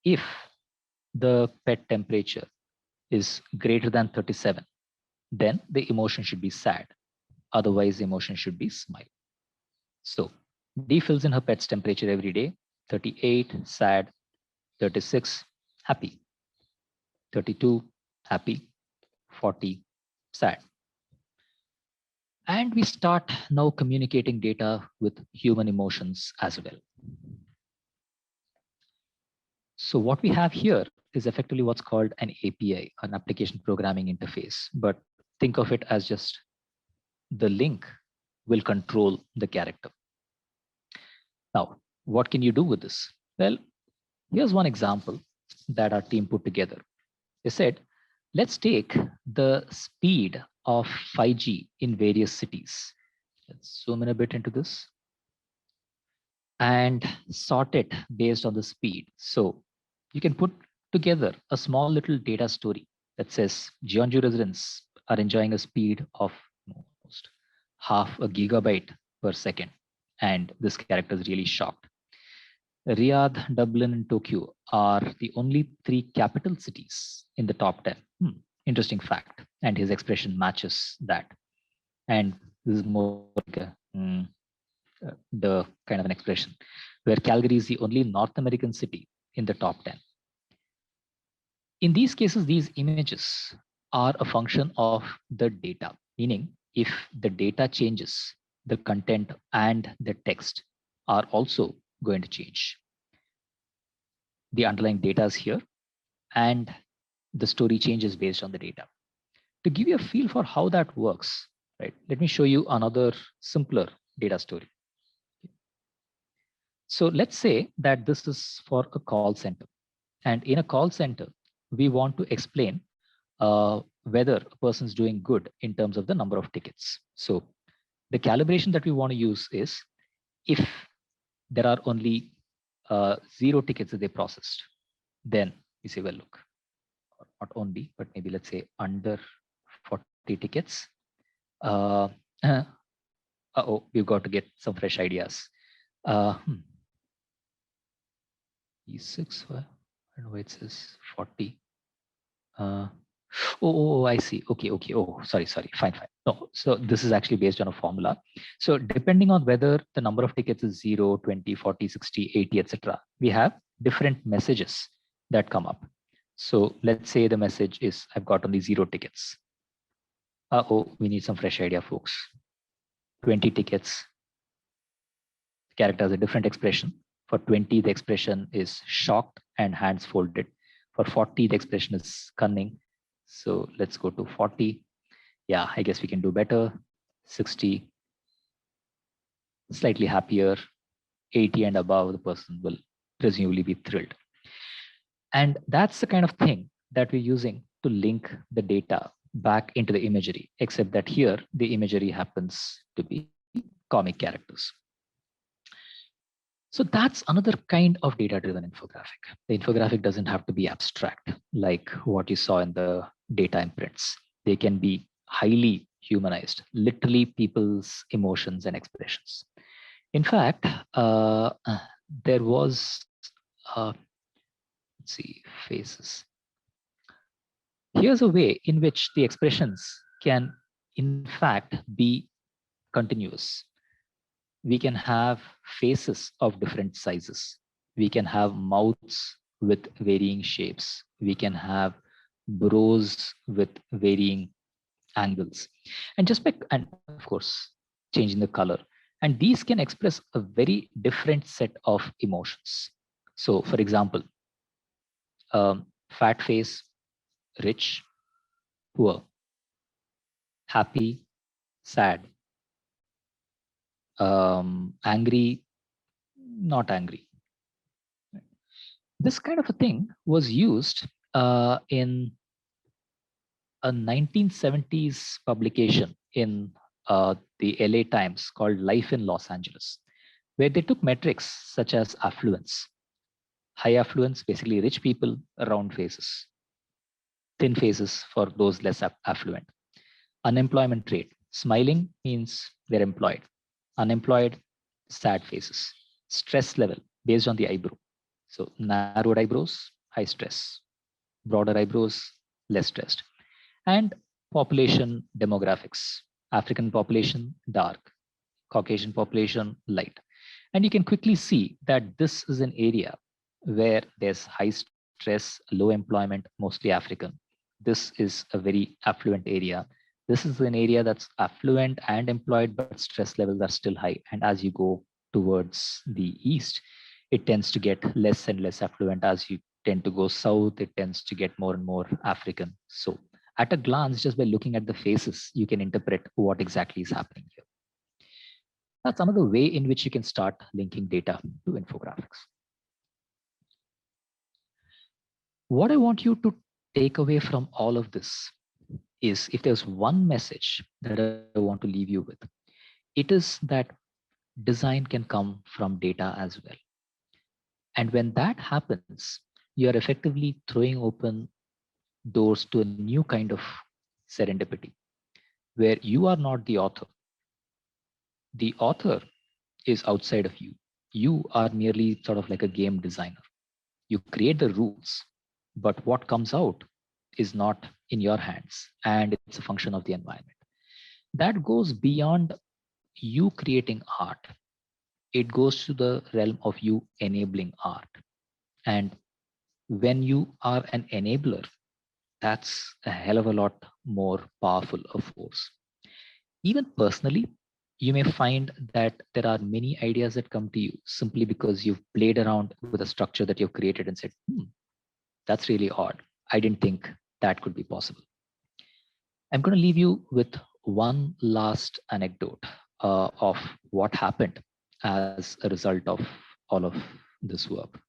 if the pet temperature is greater than 37, then the emotion should be sad. Otherwise, the emotion should be smile. So D fills in her pet's temperature every day: 38, sad; 36, happy; 32, happy; 40, sad. And we start now communicating data with human emotions as well. So what we have here is effectively what's called an API, an application programming interface. But think of it as just the link will control the character. Now, what can you do with this? Well, here's one example that our team put together. They said, let's take the speed of 5G in various cities. Let's zoom in a bit into this and sort it based on the speed. So you can put together a small little data story that says Jeonju residents are enjoying a speed of almost half a gigabyte per second. And this character is really shocked. Riyadh, Dublin, and Tokyo are the only 3 capital cities in the top 10. Interesting fact. And his expression matches that. And this is more like the kind of an expression where Calgary is the only North American city in the top 10. In these cases, these images are a function of the data, meaning if the data changes, the content and the text are also going to change. The underlying data is here, and the story changes based on the data. To give you a feel for how that works, right? Let me show you another simpler data story. So let's say that this is for a call center, and in a call center, we want to explain whether a person's doing good in terms of the number of tickets. So the calibration that we want to use is, if there are only 0 tickets that they processed, then we say, well, look, not only, but maybe let's say under 40 tickets. Uh-oh, we've got to get some fresh ideas. E6, I don't know why it says 40. I see. Okay. Oh, sorry. Fine. No, so this is actually based on a formula. So depending on whether the number of tickets is 0, 20, 40, 60, 80, etc., we have different messages that come up. So let's say the message is, I've got only 0 tickets. We need some fresh idea, folks. 20 tickets. The character has a different expression. For 20, the expression is shocked and hands folded. For 40, the expression is cunning. So let's go to 40. Yeah, I guess we can do better. 60, slightly happier. 80 and above, the person will presumably be thrilled. And that's the kind of thing that we're using to link the data back into the imagery, except that here the imagery happens to be comic characters. So that's another kind of data-driven infographic. The infographic doesn't have to be abstract like what you saw in the data imprints. They can be highly humanized, literally people's emotions and expressions. In fact, there was, let's see, faces. Here's a way in which the expressions can, in fact, be continuous. We can have faces of different sizes. We can have mouths with varying shapes. We can have brows with varying angles. And just by, and of course, changing the color. And these can express a very different set of emotions. So for example, fat face, rich, poor, happy, sad, angry, not angry. This kind of a thing was used in a 1970s publication in the LA Times called Life in Los Angeles, where they took metrics such as affluence. High affluence, basically rich people, round faces. Thin faces for those less affluent. Unemployment rate. Smiling means they're employed. Unemployed, sad faces. Stress level based on the eyebrow. So narrowed eyebrows, high stress. Broader eyebrows, less stressed. And population demographics. African population, dark. Caucasian population, light. And you can quickly see that this is an area where there's high stress, low employment, mostly African. This is a very affluent area. This is an area that's affluent and employed, but stress levels are still high. And as you go towards the east, it tends to get less and less affluent. As you tend to go south, it tends to get more and more African. So at a glance, just by looking at the faces, you can interpret what exactly is happening here. That's another way in which you can start linking data to infographics. What I want you to take away from all of this is, if there's one message that I want to leave you with, it is that design can come from data as well. And when that happens, you're effectively throwing open doors to a new kind of serendipity, where you are not the author. The author is outside of you. You are merely sort of like a game designer. You create the rules, but what comes out is not in your hands, and it's a function of the environment. That goes beyond you creating art. It goes to the realm of you enabling art. And when you are an enabler, that's a hell of a lot more powerful a force. Even personally, you may find that there are many ideas that come to you simply because you've played around with a structure that you've created and said, that's really odd. I didn't think that could be possible. I'm going to leave you with one last anecdote of what happened as a result of all of this work.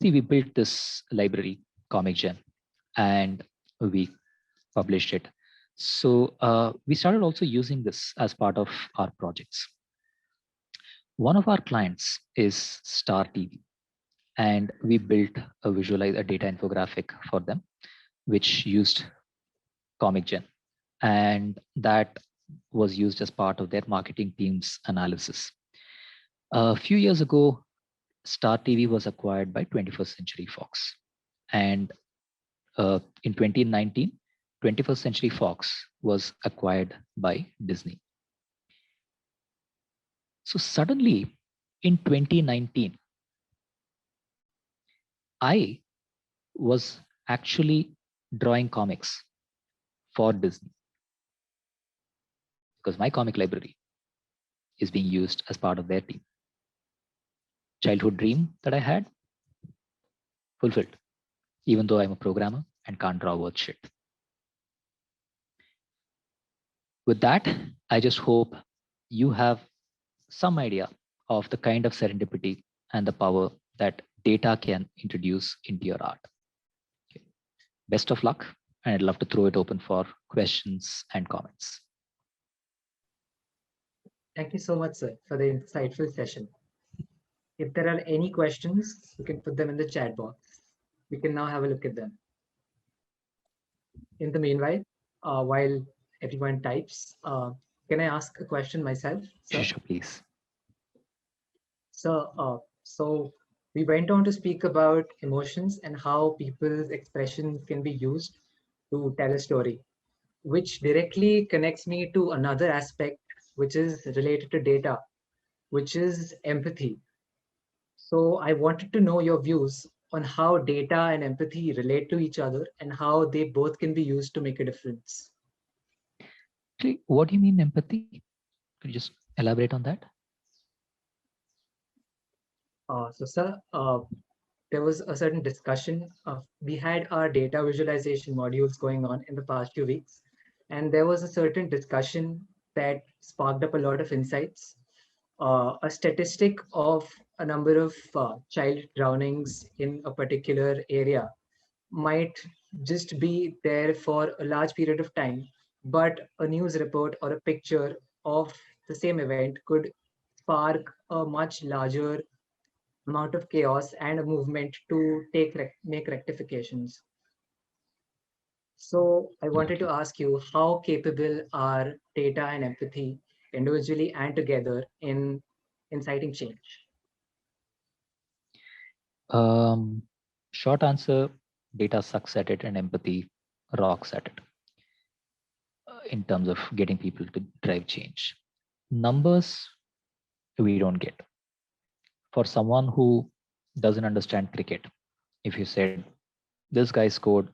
See, we built this library, ComicGen, and we published it. So we started also using this as part of our projects. One of our clients is Star TV, and we built a data infographic for them. which used Comic Gen, and that was used as part of their marketing team's analysis. A few years ago, Star TV was acquired by 21st Century Fox, and in 2019, 21st Century Fox was acquired by Disney. So suddenly, in 2019, I was actually drawing comics for Disney because my comic library is being used as part of their team. Childhood dream that I had, fulfilled, even though I'm a programmer and can't draw worth shit. With that, I just hope you have some idea of the kind of serendipity and the power that data can introduce into your art. Okay. Best of luck, and I'd love to throw it open for questions and comments. Thank you so much, sir, for the insightful session. If there are any questions, you can put them in the chat box. We can now have a look at them. In the meanwhile, while everyone types, can I ask a question myself, sir? Sure, please. So we went on to speak about emotions and how people's expressions can be used to tell a story, which directly connects me to another aspect, which is related to data, which is empathy. So I wanted to know your views on how data and empathy relate to each other and how they both can be used to make a difference. Actually, what do you mean empathy? Could you just elaborate on that? Sir, there was a certain discussion. We had our data visualization modules going on in the past few weeks, and there was a certain discussion that sparked up a lot of insights. A statistic of a number of child drownings in a particular area might just be there for a large period of time, but a news report or a picture of the same event could spark a much larger amount of chaos and a movement to make rectifications. So I wanted to ask you, how capable are data and empathy individually and together in inciting change? Short answer, data sucks at it and empathy rocks at it in terms of getting people to drive change. Numbers, we don't get. For someone who doesn't understand cricket, if you said, this guy scored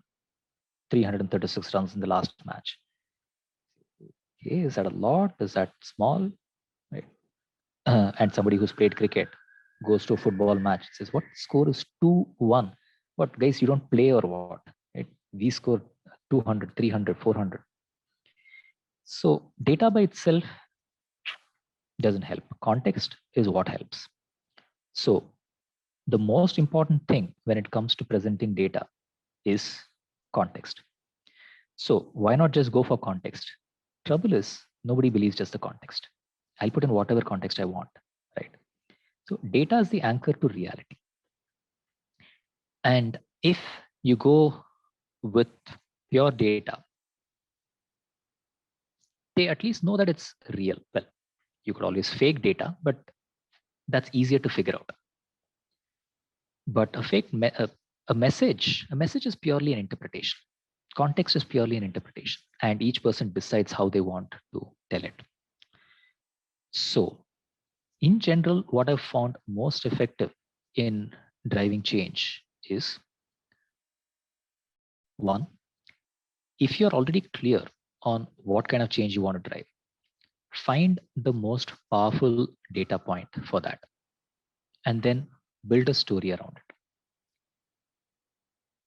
336 runs in the last match. Okay, is that a lot? Is that small? Right. And somebody who's played cricket goes to a football match, says, what score is 2-1? What, guys, you don't play or what? Right? We score 200, 300, 400. So data by itself doesn't help. Context is what helps. So the most important thing when it comes to presenting data is context. So why not just go for context? Trouble is, nobody believes just the context. I'll put in whatever context I want, right? So data is the anchor to reality. And if you go with pure data, they at least know that it's real. Well, you could always fake data, but that's easier to figure out. But a message is purely an interpretation. Context is purely an interpretation, and each person decides how they want to tell it. So in general, what I've found most effective in driving change is, one, if you're already clear on what kind of change you want to drive, find the most powerful data point for that, and then build a story around it.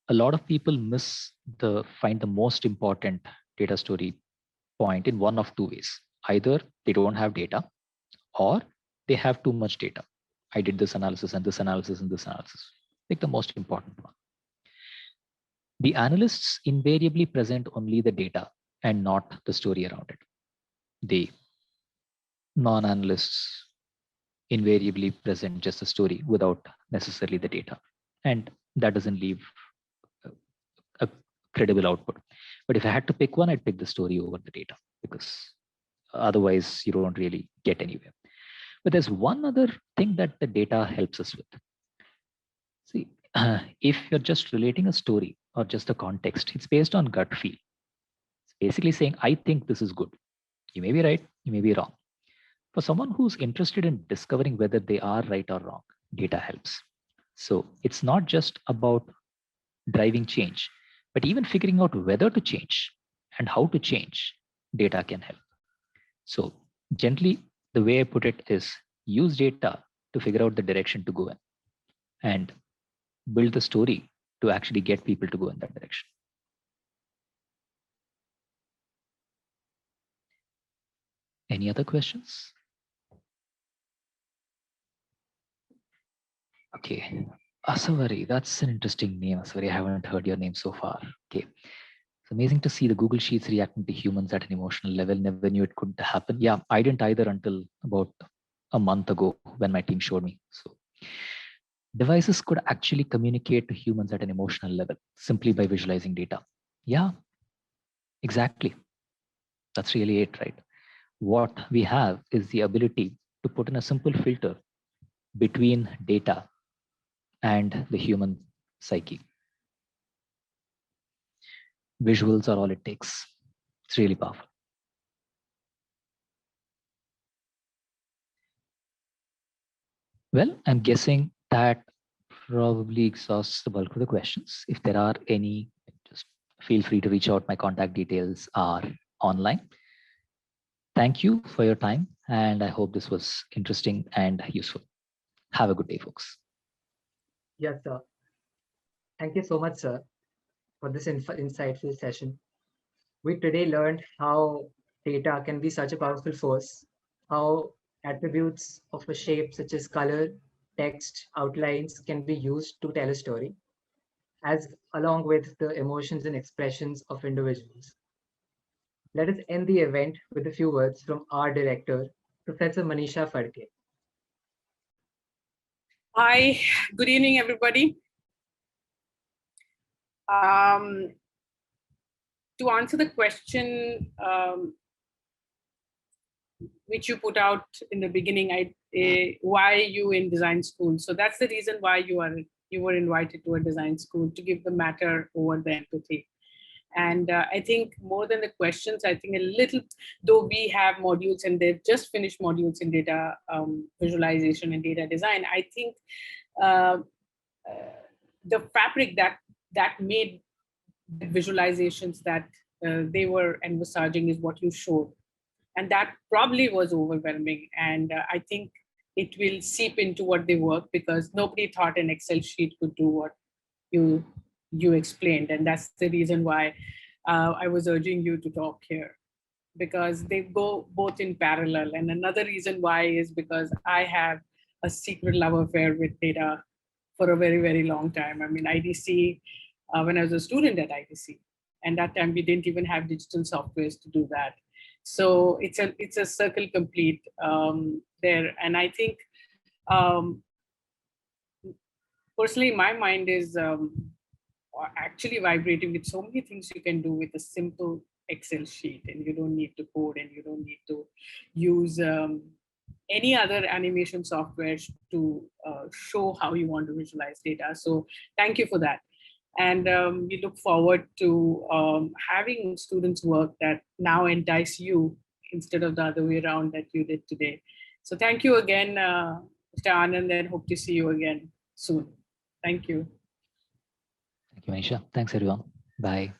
A lot of people find the most important data story point in one of two ways. Either they don't have data, or they have too much data. I did this analysis and this analysis and this analysis. Pick the most important one. The analysts invariably present only the data and not the story around it. The non-analysts invariably present just the story without necessarily the data. And that doesn't leave a credible output. But if I had to pick one, I'd pick the story over the data, because otherwise you don't really get anywhere. But there's one other thing that the data helps us with. See, if you're just relating a story or just a context, it's based on gut feel. It's basically saying, I think this is good. You may be right, you may be wrong. For someone who's interested in discovering whether they are right or wrong, data helps. So it's not just about driving change, but even figuring out whether to change and how to change, data can help. So gently, the way I put it is, use data to figure out the direction to go in, and build the story to actually get people to go in that direction. Any other questions? Okay, Asavari, that's an interesting name. Asavari, I haven't heard your name so far. Okay, it's amazing to see the Google Sheets reacting to humans at an emotional level. Never knew it could happen. Yeah, I didn't either until about a month ago when my team showed me. So devices could actually communicate to humans at an emotional level simply by visualizing data. Yeah, exactly. That's really it, right? What we have is the ability to put in a simple filter between data and the human psyche. Visuals are all it takes. It's really powerful. Well, I'm guessing that probably exhausts the bulk of the questions. If there are any, just feel free to reach out. My contact details are online. Thank you for your time, and I hope this was interesting and useful. Have a good day, folks. Yes, sir. Thank you so much, sir, for this insightful session. We today learned how data can be such a powerful force, how attributes of a shape such as color, text, outlines can be used to tell a story, as along with the emotions and expressions of individuals. Let us end the event with a few words from our director, Professor Manisha Phadke. Hi, good evening, everybody. To answer the question which you put out in the beginning, why you in design school? So that's the reason why you were invited to a design school, to give the matter over the empathy. And I think more than the questions, I think a little, though we have modules and they've just finished modules in data visualization and data design, I think the fabric that made the visualizations that they were envisaging is what you showed. And that probably was overwhelming. And I think it will seep into what they work, because nobody thought an Excel sheet could do what you explained. And that's the reason why I was urging you to talk here, because they go both in parallel. And another reason why is because I have a secret love affair with data for a very, very long time. I mean, IDC, when I was a student at IDC, and that time we didn't even have digital softwares to do that. So it's a circle complete there. And I think personally, my mind is actually vibrating with so many things you can do with a simple Excel sheet, and you don't need to code, and you don't need to use any other animation software to show how you want to visualize data. So thank you for that. And we look forward to having students work that now entice you instead of the other way around that you did today. So thank you again, Mr. Anand, and hope to see you again soon. Thank you. Thank you, Manisha. Thanks, everyone. Bye.